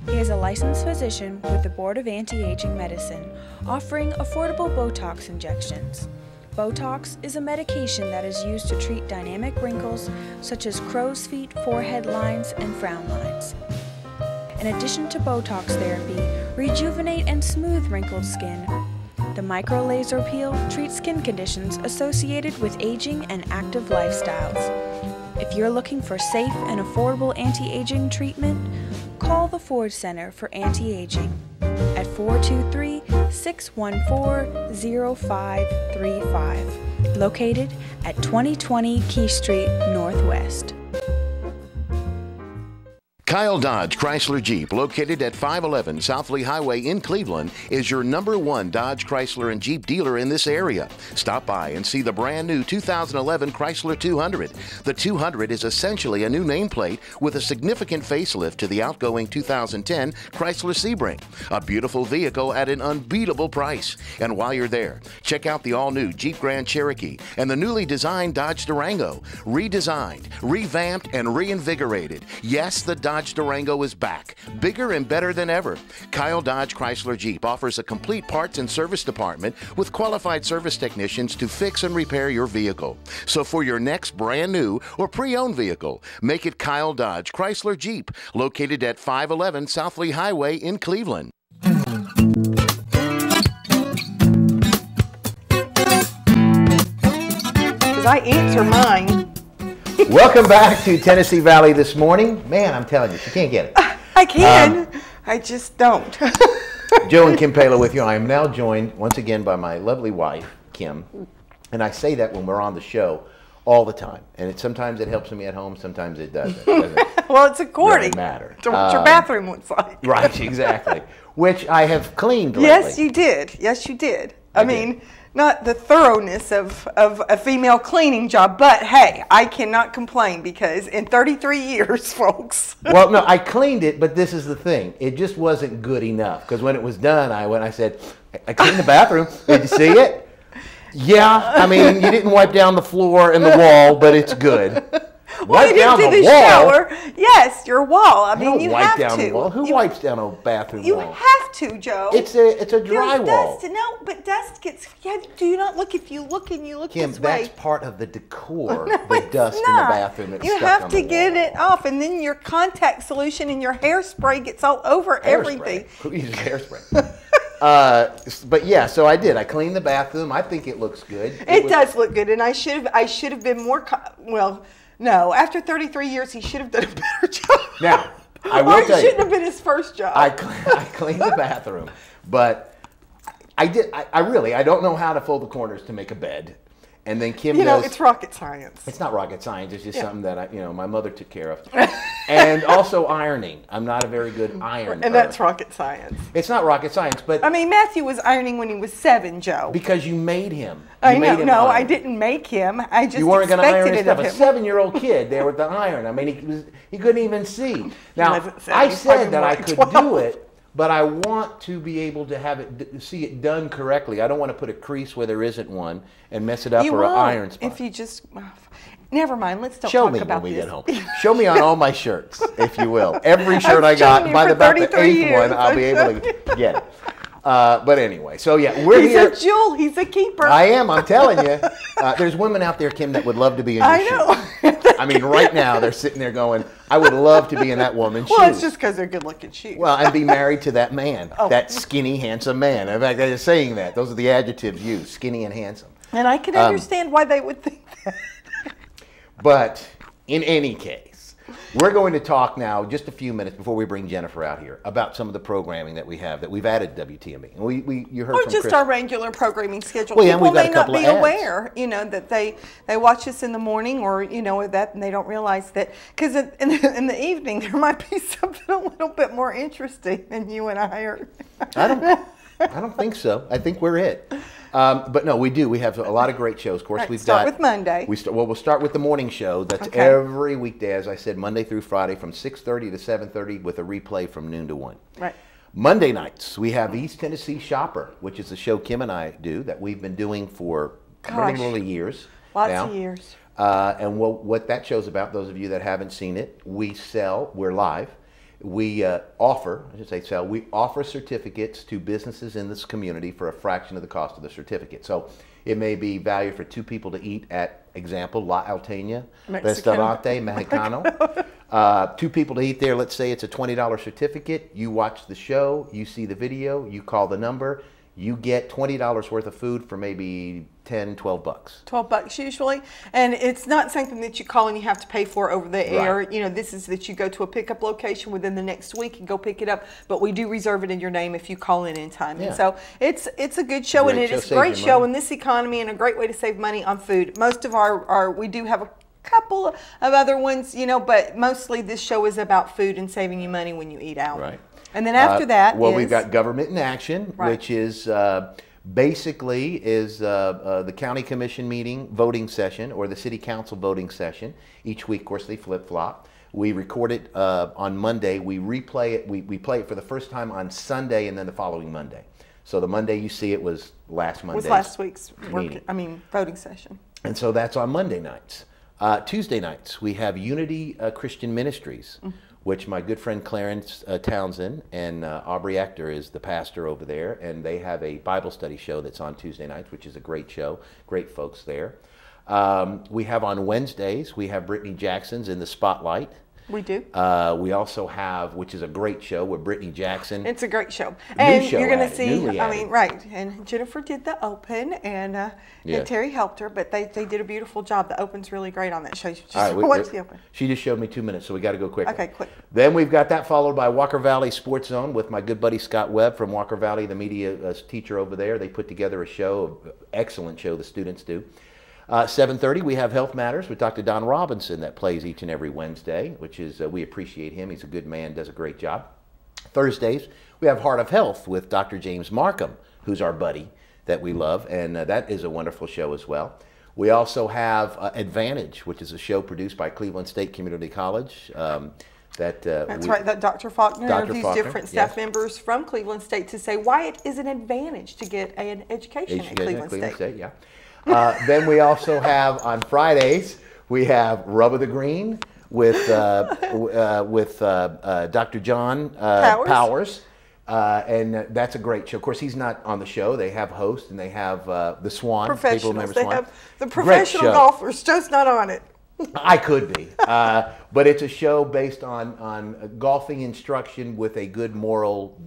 He is a licensed physician with the Board of Anti-Aging Medicine, offering affordable Botox injections. Botox is a medication that is used to treat dynamic wrinkles such as crow's feet, forehead lines, and frown lines. In addition to Botox therapy, rejuvenate and smooth wrinkled skin. The micro laser peel treats skin conditions associated with aging and active lifestyles. If you're looking for safe and affordable anti-aging treatment, call the Ford Center for Anti-Aging at 423-614-0535, located at 2020 Key Street Northwest. Kyle Dodge Chrysler Jeep, located at 511 South Lee Highway in Cleveland, is your #1 Dodge, Chrysler, and Jeep dealer in this area. Stop by and see the brand new 2011 Chrysler 200. The 200 is essentially a new nameplate with a significant facelift to the outgoing 2010 Chrysler Sebring. A beautiful vehicle at an unbeatable price. And while you're there, check out the all-new Jeep Grand Cherokee and the newly designed Dodge Durango. Redesigned, revamped, and reinvigorated. Yes, the Dodge Durango is back, bigger and better than ever. Kyle Dodge Chrysler Jeep offers a complete parts and service department with qualified service technicians to fix and repair your vehicle. So for your next brand new or pre-owned vehicle, make it Kyle Dodge Chrysler Jeep, located at 511 South Lee Highway in Cleveland. Because I answer mine. Welcome back to Tennessee Valley this morning. Man, I'm telling you, she can't get it. I can. I just don't. Joe and Kim Pala with you. I am now joined once again by my lovely wife, Kim. And I say that when we're on the show all the time. And sometimes it helps me at home, sometimes it doesn't. Well, it's according really matter. to what your bathroom looks like. Right, exactly. Which I have cleaned lately. Yes, you did. Yes, you did. I mean, not the thoroughness of a female cleaning job, but hey, I cannot complain because in 33 years, folks. Well, no, I cleaned it, but this is the thing. It just wasn't good enough because when it was done, I said, I cleaned the bathroom. Did you see it? Yeah, I mean, you didn't wipe down the floor and the wall, but it's good. Well, you didn't do the shower. Yes, your wall. I mean, you have to. The wall. Who wipes down a bathroom you wall? You have to, Joe. It's a dry wall. Dust. No, but dust gets. Yeah, do you not look? If you look and you look Kim, this way. that's part of the decor. No, the dust in the bathroom. That's you have to get it off, and then your contact solution and your hairspray gets all over everything. Who uses hairspray? But yeah, so I did. I cleaned the bathroom. I think it looks good. It does look good, and I should have been more. Well. No, after 33 years, he should have done a better job. Now, I will tell you. It shouldn't have been his first job. I cleaned the bathroom, but I don't know how to fold the corners to make a bed. And then Kim does. It's rocket science. It's not rocket science. It's just something that my mother took care of. And also ironing. I'm not a very good ironer. And that's rocket science. It's not rocket science, but. I mean, Matthew was ironing when he was 7, Joe. Because you made him. I know. No, I didn't make him. I just you weren't going to iron his stuff. A 7-year-old kid there with the iron. I mean, he couldn't even see. Now, I said that I could do it but I want to be able to have it, see it done correctly. I don't want to put a crease where there isn't one and mess it up, or an iron spot. If you just, never mind. Let's don't Show talk me about when we this. get home. Show me on all my shirts, if you will. Every shirt I got, by about the 8th one, I'll be able to get it. But anyway, so yeah, we're here. He's a jewel. He's a keeper. I am. I'm telling you. There's women out there, Kim, that would love to be in your shoes. I know. I mean, right now they're sitting there going, "I would love to be in that woman's shoes." Well, it's just because they're good-looking shoes. Well, and be married to that man, that skinny, handsome man. In fact, they're saying that. Those are the adjectives used: skinny and handsome. And I can understand why they would think that. But in any case, we're going to talk now, just a few minutes before we bring Jennifer out here, about some of the programming that we have, that we've added to WTMB. And you heard or from just Chris. Our regular programming schedule. Well, yeah, and People we've got may a not couple be of ads. aware, that they watch us in the morning, or that, and they don't realize that, because in the evening there might be something a little bit more interesting than you and I are. I don't think so. I think we're it. But no, we do. We have a lot of great shows. Of course, we've start got. with Monday. We'll start with the morning show. That's every weekday, as I said, Monday through Friday, from 6:30 to 7:30, with a replay from noon to 1. Right. Monday nights, we have East Tennessee Shopper, which is a show Kim and I do that we've been doing for many years. Lots of years. And what that show's about, those of you that haven't seen it, we're live. We offer certificates to businesses in this community for a fraction of the cost of the certificate. So it may be valued for 2 people to eat at, example, La Alteña, Restaurante Mexicano. 2 people to eat there, let's say it's a $20 certificate. You watch the show, you see the video, you call the number, you get $20 worth of food for maybe 10, 12 bucks. 12 bucks usually. And it's not something that you call and you have to pay for over the air. Right. This is that you go to a pickup location within the next week and go pick it up. But we do reserve it in your name if you call in time. Yeah. And so it's a good show, and it is a great show in this economy, and a great way to save money on food. Most of we do have a couple of other ones, but mostly this show is about food and saving you money when you eat out. Right. And then after that we've got Government in Action, Right. which is basically the county commission meeting voting session, or the city council voting session. Each week, of course, they flip-flop. We record it on Monday. We replay it. We play it for the first time on Sunday, and then the following Monday. So the Monday you see it was last Monday. Was last week's voting session. And so that's on Monday nights. Tuesday nights, we have Unity Christian Ministries, which my good friend Clarence Townsend and Aubrey Ector is the pastor over there, and they have a Bible study show that's on Tuesday nights, which is a great show, great folks there. We have on Wednesdays, we have Brittany Jackson's In the Spotlight. We do. We also have, which is a great show with Brittany Jackson. It's a great show. And show you're going to added, see, newly added. right. And Jennifer did the open, and Terry helped her, but they did a beautiful job. The open's really great on that show. Just watch the open. She just showed me 2 minutes, so we got to go quick. Okay, quick. Then we've got that followed by Walker Valley Sports Zone with my good buddy Scott Webb from Walker Valley, the media teacher over there. They put together a show, an excellent show the students do. 7:30, we have Health Matters with Dr. Don Robinson that plays each and every Wednesday, which is, we appreciate him. He's a good man, does a great job. Thursdays, we have Heart of Health with Dr. James Markham, who's our buddy that we love, and that is a wonderful show as well. We also have Advantage, which is a show produced by Cleveland State Community College. That's right, that Dr. Faulkner interviews different staff members from Cleveland State to say why it is an advantage to get an education at Cleveland State. Yeah. Then we also have on Fridays, we have Rub of the Green with Dr. John Powers. And that's a great show. Of course, he's not on the show. They have hosts, and they have the Swan. Professionals. They have the professional golfers. Joe's not on it. I could be. But it's a show based on golfing instruction with a good moral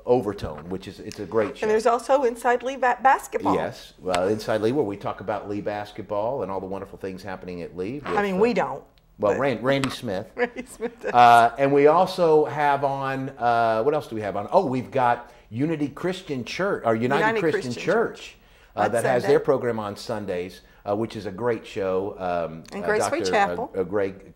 overtone, it's a great show. And there's also Inside Lee basketball. Yes, Inside Lee, where we talk about Lee basketball and all the wonderful things happening at Lee. We don't. Well, Randy Smith. Randy Smith does. And we also have on, what else do we have on? Oh, we've got United Christian Church. That has their program on Sundays. Which is a great show. And Graceway Chapel. Brother Greg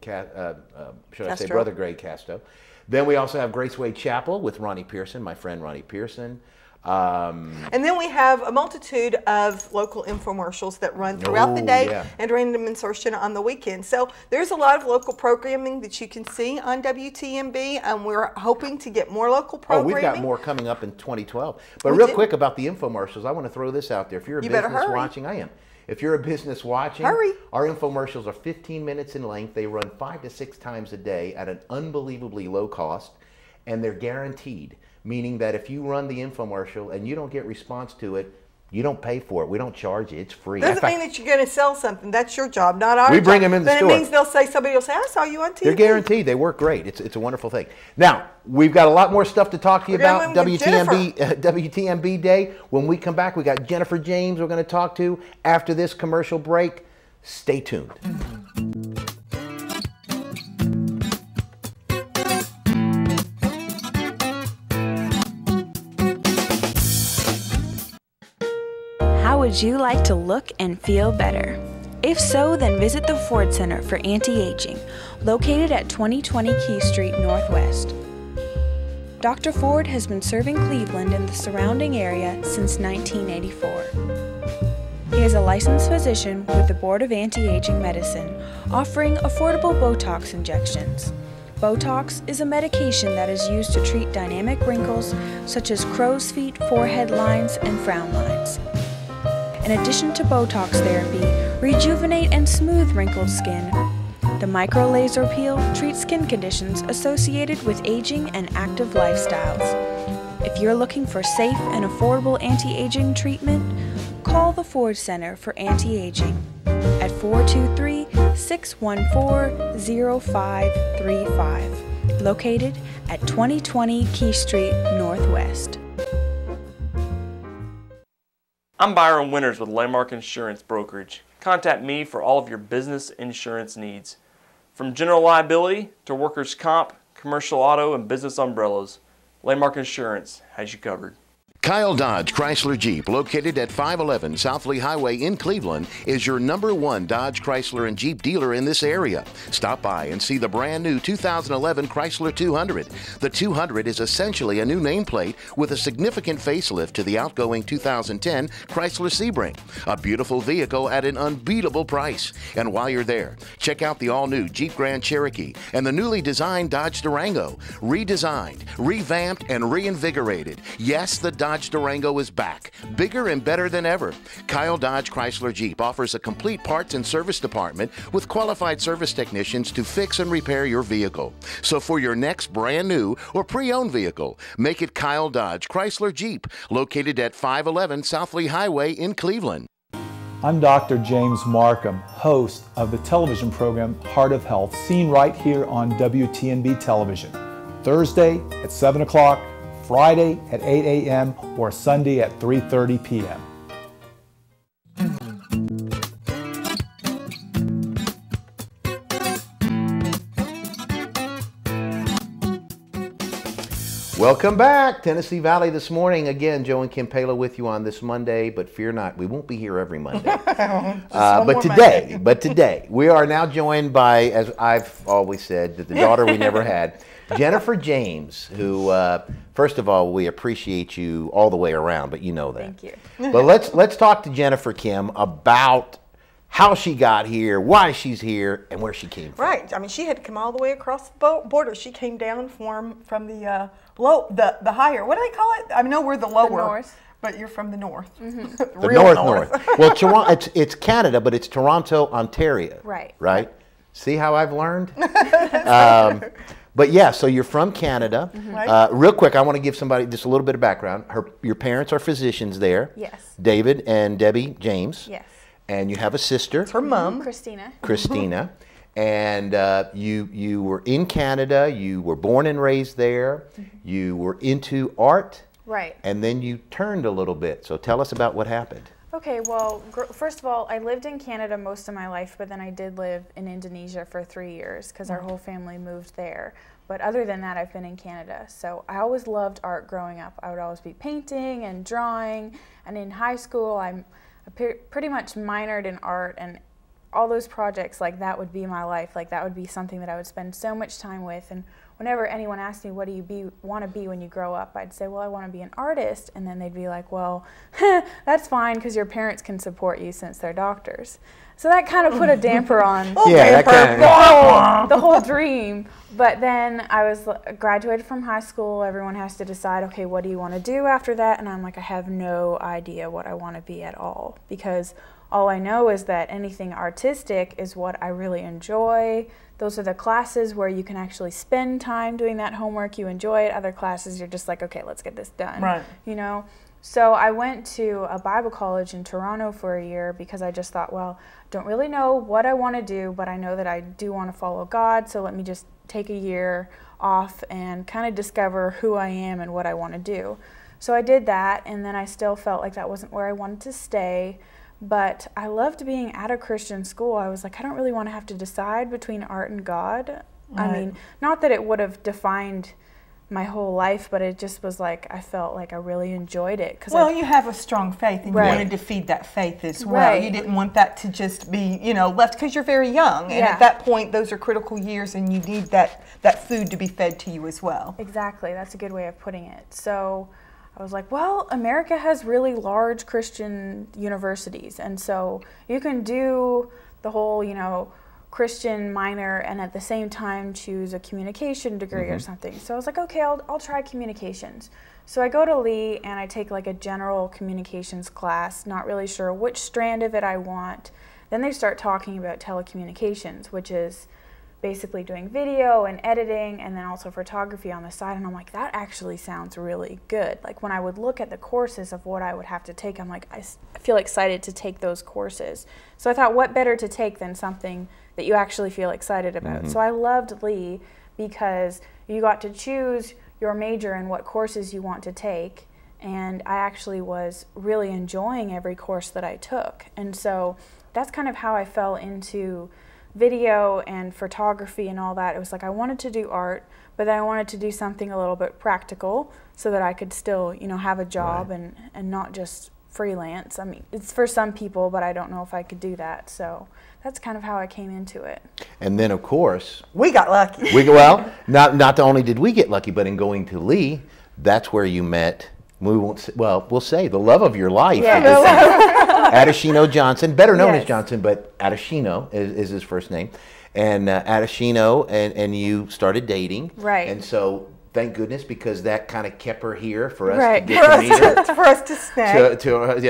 Casto. Then we also have Graceway Chapel with Ronnie Pearson, my friend Ronnie Pearson. And then we have a multitude of local infomercials that run throughout the day and random insertion on the weekend. So there's a lot of local programming that you can see on WTMB, and we're hoping to get more local programming. Oh, we've got more coming up in 2012. But real quick about the infomercials, I want to throw this out there. If you're a business watching, I am. If you're a business watching, our infomercials are 15 minutes in length. They run 5 to 6 times a day at an unbelievably low cost, and they're guaranteed, meaning that if you run the infomercial and you don't get response to it, you don't pay for it. We don't charge you. It's free. Doesn't mean that you're going to sell something. That's your job, not our job. We bring them in the store. But it means they'll say, somebody will say, I saw you on TV. They're guaranteed. They work great. It's a wonderful thing. Now, we've got a lot more stuff to talk to you about WTMB Day. When we come back, we got Jennifer James we're going to talk to after this commercial break. Stay tuned. How would you like to look and feel better? If so, then visit the Ford Center for Anti-Aging, located at 2020 Key Street Northwest. Dr. Ford has been serving Cleveland and the surrounding area since 1984. He is a licensed physician with the Board of Anti-Aging Medicine, offering affordable Botox injections. Botox is a medication that is used to treat dynamic wrinkles such as crow's feet, forehead lines, and frown lines. In addition to Botox therapy, rejuvenate and smooth wrinkled skin. The micro laser peel treats skin conditions associated with aging and active lifestyles. If you're looking for safe and affordable anti-aging treatment, call the Ford Center for Anti-Aging at 423-614-0535, located at 2020 Key Street Northwest. I'm Byron Winters with Landmark Insurance Brokerage. Contact me for all of your business insurance needs. From general liability to workers' comp, commercial auto, and business umbrellas, Landmark Insurance has you covered. Kyle Dodge Chrysler Jeep, located at 511 South Lee Highway in Cleveland, is your #1 Dodge, Chrysler, and Jeep dealer in this area. Stop by and see the brand new 2011 Chrysler 200. The 200 is essentially a new nameplate with a significant facelift to the outgoing 2010 Chrysler Sebring. A beautiful vehicle at an unbeatable price. And while you're there, check out the all-new Jeep Grand Cherokee and the newly designed Dodge Durango. Redesigned, revamped, and reinvigorated. Yes, the Dodge Durango is back, bigger and better than ever. Kyle Dodge Chrysler Jeep offers a complete parts and service department with qualified service technicians to fix and repair your vehicle. So for your next brand new or pre-owned vehicle, make it Kyle Dodge Chrysler Jeep, located at 511 South Lee Highway in Cleveland. I'm Dr. James Markham, host of the television program Heart of Health, seen right here on WTNB television. Thursday at 7 o'clock, Friday at 8 a.m. or Sunday at 3:30 p.m. Welcome back, Tennessee Valley this morning. Again, Joe and Kim Pala with you on this Monday, but fear not, we won't be here every Monday. But today, we are now joined by, as I've always said, the daughter we never had, Jennifer James, who, first of all, we appreciate you all the way around, but you know that. Thank you. But let's talk to Jennifer, Kim, about how she got here, why she's here, and where she came from. Right. I mean, she had to come all the way across the border. She came down from the higher. What do they call it? I know we're the lower. The north. But you're from the north. Mm-hmm. The north. Well, Toronto. It's Canada, but it's Toronto, Ontario. Right. Right. See how I've learned? But yeah, so you're from Canada. Mm-hmm. Right. Real quick, I want to give somebody just a little bit of background. Your parents are physicians there. Yes. David and Debbie James. Yes. And you have a sister. It's her mom. Christina. And you were in Canada. You were born and raised there. Mm-hmm. You were into art. Right. And then you turned a little bit. So tell us about what happened. Okay, well, first of all, I lived in Canada most of my life, but then I did live in Indonesia for 3 years because our whole family moved there. But other than that, I've been in Canada. So I always loved art growing up. I would always be painting and drawing. And in high school, I pretty much minored in art, and all those projects, like that would be my life. Like that would be something that I would spend so much time with. And whenever anyone asked me, what do you want to be when you grow up, I'd say, well, I want to be an artist. And then they'd be like, well, that's fine because your parents can support you since they're doctors. So that kind of put a damper on the whole dream. But then I graduated from high school. Everyone has to decide, okay, what do you want to do after that? And I'm like, I have no idea what I want to be at all, because all I know is that anything artistic is what I really enjoy. Those are the classes where you can actually spend time doing that homework. You enjoy it. Other classes, you're just like, okay, let's get this done. Right. You know? So I went to a Bible college in Toronto for a year because I just thought, well, don't really know what I want to do, but I know that I do want to follow God, so let me just take a year off and kind of discover who I am and what I want to do. So I did that, and then I still felt like that wasn't where I wanted to stay, but I loved being at a Christian school. I was like, I don't really want to have to decide between art and God. Right. I mean, not that it would have defined my whole life, but it just was like, I felt like I really enjoyed it. Well, you have a strong faith, and you wanted to feed that faith as well. Right. You didn't want that to just be, you know, left, because you're very young, and at that point, those are critical years, and you need that food to be fed to you as well. Exactly, that's a good way of putting it. So I was like, well, America has really large Christian universities, and so you can do the whole, you know, Christian minor and at the same time choose a communication degree or something. So I was like, okay, I'll try communications. So I go to Lee and I take like a general communications class, not really sure which strand of it I want. Then they start talking about telecommunications, which is basically doing video and editing and then also photography on the side. And I'm like, that actually sounds really good. Like when I would look at the courses of what I would have to take, I'm like, I feel excited to take those courses. So I thought, what better to take than something that you actually feel excited about. So I loved Lee because you got to choose your major and what courses you want to take, and I actually was really enjoying every course that I took. And so that's kind of how I fell into video and photography and all that. It was like I wanted to do art, but then I wanted to do something a little bit practical so that I could still, you know, have a job and not just freelance. I mean, it's for some people, but I don't know if I could do that. So that's kind of how I came into it. And then, of course, we got lucky. Well, not only did we get lucky, but in going to Lee, that's where you met. We'll say the love of your life. Adashino Johnson, better known as Johnson, but Adashino is his first name. And Adashino and you started dating. Right. And so thank goodness, because that kind of kept her here for us to get to meet her. For us to snag.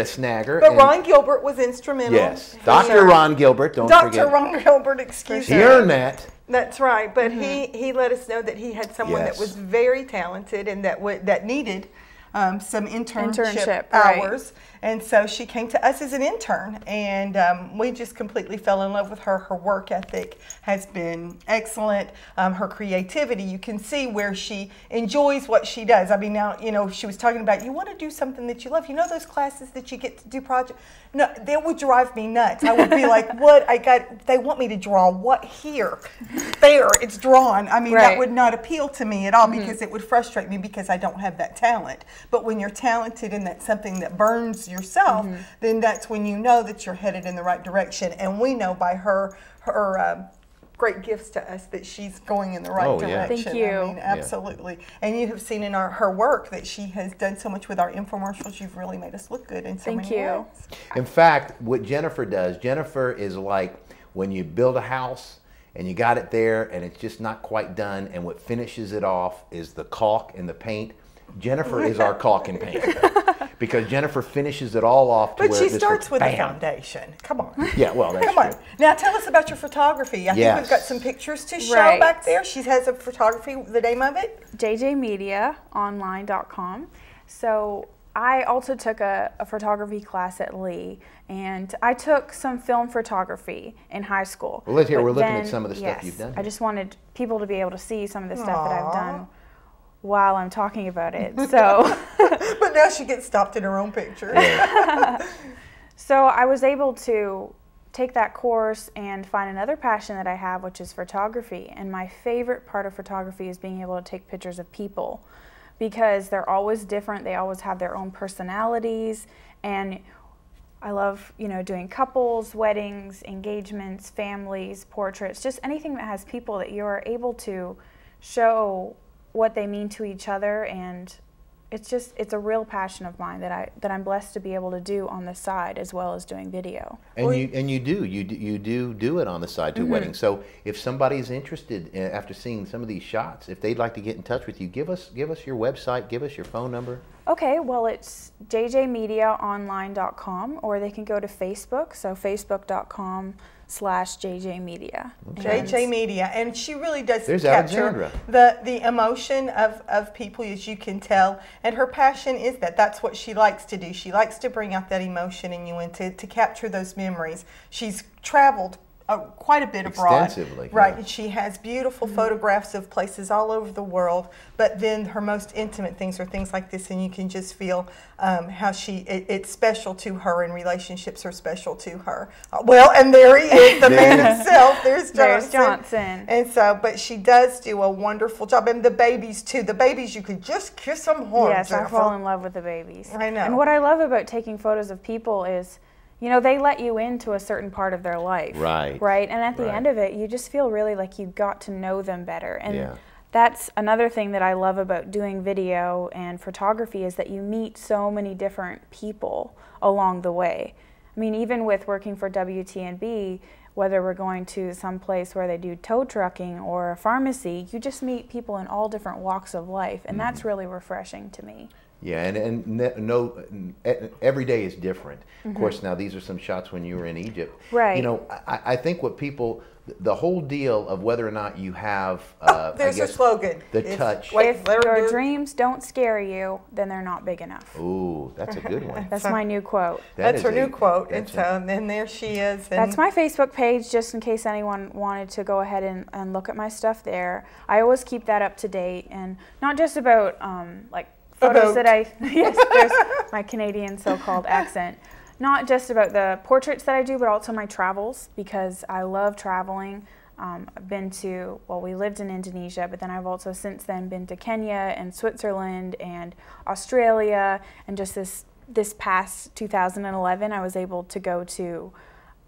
Snag her. But Ron Gilbert was instrumental. Yes. Dr. Ron Gilbert, don't forget. Dr. Ron Gilbert, excuse me. He earned that. That's right. But he let us know that he had someone that was very talented and that needed some internship hours. And so she came to us as an intern, and we just completely fell in love with her. Her work ethic has been excellent. Her creativity, you can see where she enjoys what she does. I mean, now, you know, she was talking about, you want to do something that you love. You know those classes that you get to do projects? No, they would drive me nuts. I would be like, they want me to draw what here? There, it's drawn. I mean, that would not appeal to me at all because it would frustrate me because I don't have that talent. But when you're talented and that's something that burns yourself, then that's when you know that you're headed in the right direction. And we know by her great gifts to us that she's going in the right direction. Thank you. I mean, absolutely. And you have seen in her work that she has done so much with our infomercials. You've really made us look good in so many ways. In fact, what Jennifer does, Jennifer is like when you build a house and you got it there and it's just not quite done, and what finishes it off is the caulk and the paint. Jennifer is our caulk and paint. Because Jennifer finishes it all off to where she starts with the foundation. Come on. Yeah, well, that's true. Now tell us about your photography. I think we've got some pictures to show back there. She has a photography, the name of it? jjmediaonline.com. So I also took a photography class at Lee, and I took some film photography in high school. Well, let's hear. We're looking at some of the stuff you've done. I just wanted people to be able to see some of the stuff that I've done while I'm talking about it. So but now she gets stopped in her own picture. So I was able to take that course and find another passion that I have, which is photography. And my favorite part of photography is being able to take pictures of people, because they're always different. They always have their own personalities, and I love, you know, doing couples, weddings, engagements, families, portraits, just anything that has people that you're able to show what they mean to each other, and it's a real passion of mine that I'm blessed to be able to do on the side as well as doing video. And you do it on the side to wedding. So if somebody's interested after seeing some of these shots, if they'd like to get in touch with you, give us your website, give us your phone number. Okay, well, it's jjmediaonline.com, or they can go to Facebook, so facebook.com/jjmedia. JJ Media, and she really does There's capture the emotion of people, as you can tell, and her passion is that's what she likes to do. She likes to bring out that emotion in you and to capture those memories. She's traveled quite a bit abroad. Extensively. Right, Yeah. and she has beautiful photographs of places all over the world, but then her most intimate things are things like this, and you can just feel how it's special to her, and relationships are special to her. Well, and there he is, the man himself. There's Johnson. And so, but she does do a wonderful job, and the babies too. The babies, you could just kiss them hard. Yes, Jennifer. I fall in love with the babies. I know. And what I love about taking photos of people is, you know, they let you into a certain part of their life. Right. Right? And at the end of it, you just feel really like you got to know them better. And Yeah. that's another thing that I love about doing video and photography, is that you meet so many different people along the way. I mean, even with working for WTNB, whether we're going to some place where they do tow trucking or a pharmacy, you just meet people in all different walks of life, and that's really refreshing to me. Yeah, and every day is different. Of course, now these are some shots when you were in Egypt. Right. You know, I think what people, the whole deal of whether or not you have, there's a slogan. Touch. If your dreams don't scare you, then they're not big enough. Ooh, that's a good one. That's my new quote. That's her new quote. And so then there she is. And that's my Facebook page, just in case anyone wanted to go ahead and look at my stuff there. I always keep that up to date, and not just about like photos that yes, there's my Canadian so-called accent. Not just about the portraits that I do, but also my travels, because I love traveling. I've been to, well, we lived in Indonesia, but then I've also since then been to Kenya and Switzerland and Australia, and just this past 2011 I was able to go to,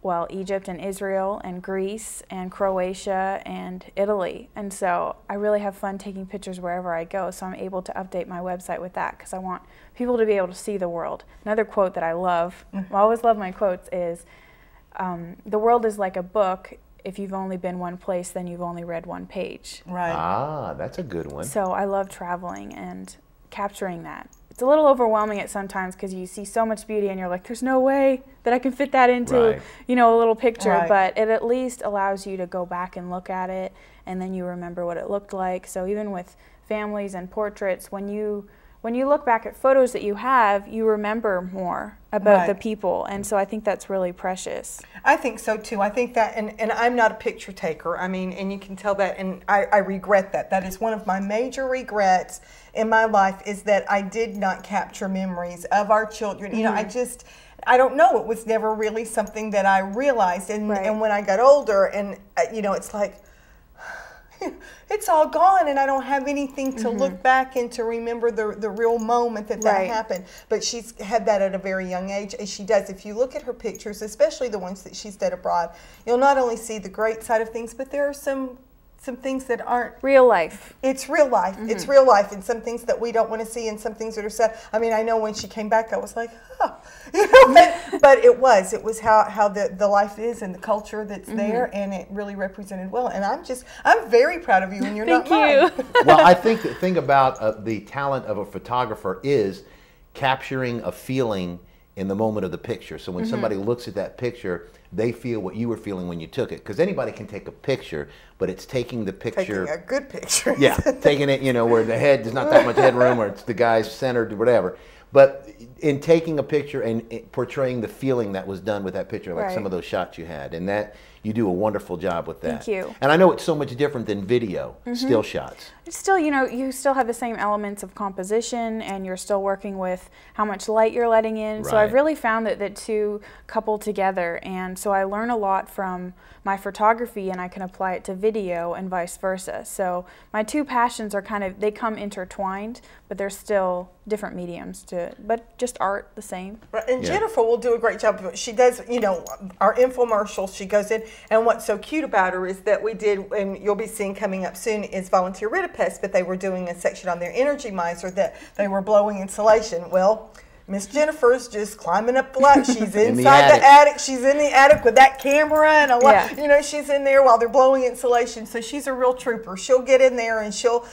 well, Egypt and Israel and Greece and Croatia and Italy. And so I really have fun taking pictures wherever I go, so I'm able to update my website with that, because I want people to be able to see the world. Another quote that I love, I always love my quotes, is the world is like a book. If you've only been one place, then you've only read one page. Right. Ah, that's a good one. So I love traveling and capturing that. It's a little overwhelming at sometimes, because you see so much beauty and you're like, there's no way that I can fit that into, you know, a little picture. But it at least allows you to go back and look at it, and then you remember what it looked like. So even with families and portraits, when you look back at photos that you have, you remember more about the people, and so I think that's really precious. I think so too. I think that, and I'm not a picture taker. I mean, and you can tell that, and I regret that. That is one of my major regrets in my life, is that I did not capture memories of our children. You know, I don't know. It was never really something that I realized, and when I got older, and you know, it's like, it's all gone, and I don't have anything to look back and to remember the real moment that happened. But she's had that at a very young age, as she does. If you look at her pictures, especially the ones that she's done abroad, you'll not only see the great side of things, but there are some things that aren't real life. It's real life. It's real life, and some things that we don't want to see, and some things that are sad. I mean, I know when she came back, I was like, oh, you know, but it was how the life is and the culture that's there, and it really represented well. And I'm very proud of you, and you're not mine. Well, I think the thing about the talent of a photographer is capturing a feeling in the moment of the picture. So when somebody looks at that picture, they feel what you were feeling when you took it. Because anybody can take a picture, but it's taking the picture. Taking a good picture. Yeah, taking it, you know, where the head, there's not that much headroom, or it's the guy's centered, whatever. But in taking a picture and portraying the feeling that was done with that picture, like some of those shots you had, and that you do a wonderful job with that. Thank you. And I know it's so much different than video, still shots. It's still, you know, you still have the same elements of composition, and you're still working with how much light you're letting in. So I've really found that the two couple together, and so I learn a lot from my photography, and I can apply it to video and vice versa. So my two passions are kind of, they come intertwined, but they're still different mediums to it, but just art the same. Right. And Jennifer will do a great job of it. She does, you know, our infomercials. She goes in, and what's so cute about her is that we did, and you'll be seeing coming up soon, is volunteer Rid-A-Pest, but they were doing a section on their energy miser that they were blowing insulation. Well, Miss Jennifer's just climbing up the ladder. She's inside the attic. She's in the attic with that camera and you know, she's in there while they're blowing insulation. So she's a real trooper. She'll get in there and she'll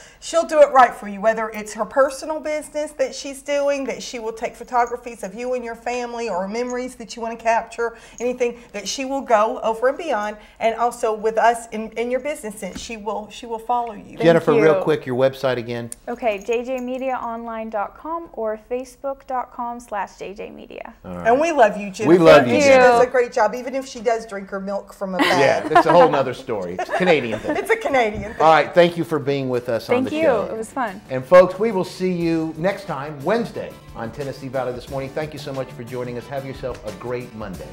do it right for you. Whether it's her personal business that she's doing, that she will take photographies of you and your family or memories that you want to capture, anything that she will go over and beyond. And also with us in your business, and she will follow you. Jennifer, real quick, your website again. Okay, jjmediaonline.com or facebook.com/jjmedia. Right. And we love you, Jennifer. We love you. She does a great job, even if she does drink her milk from a bag. Yeah, it's a whole nother story. It's a Canadian thing. It's a Canadian thing. All right, thank you for being with us on the show. Thank you. It was fun. And folks, we will see you next time, Wednesday, on Tennessee Valley This Morning. Thank you so much for joining us. Have yourself a great Monday.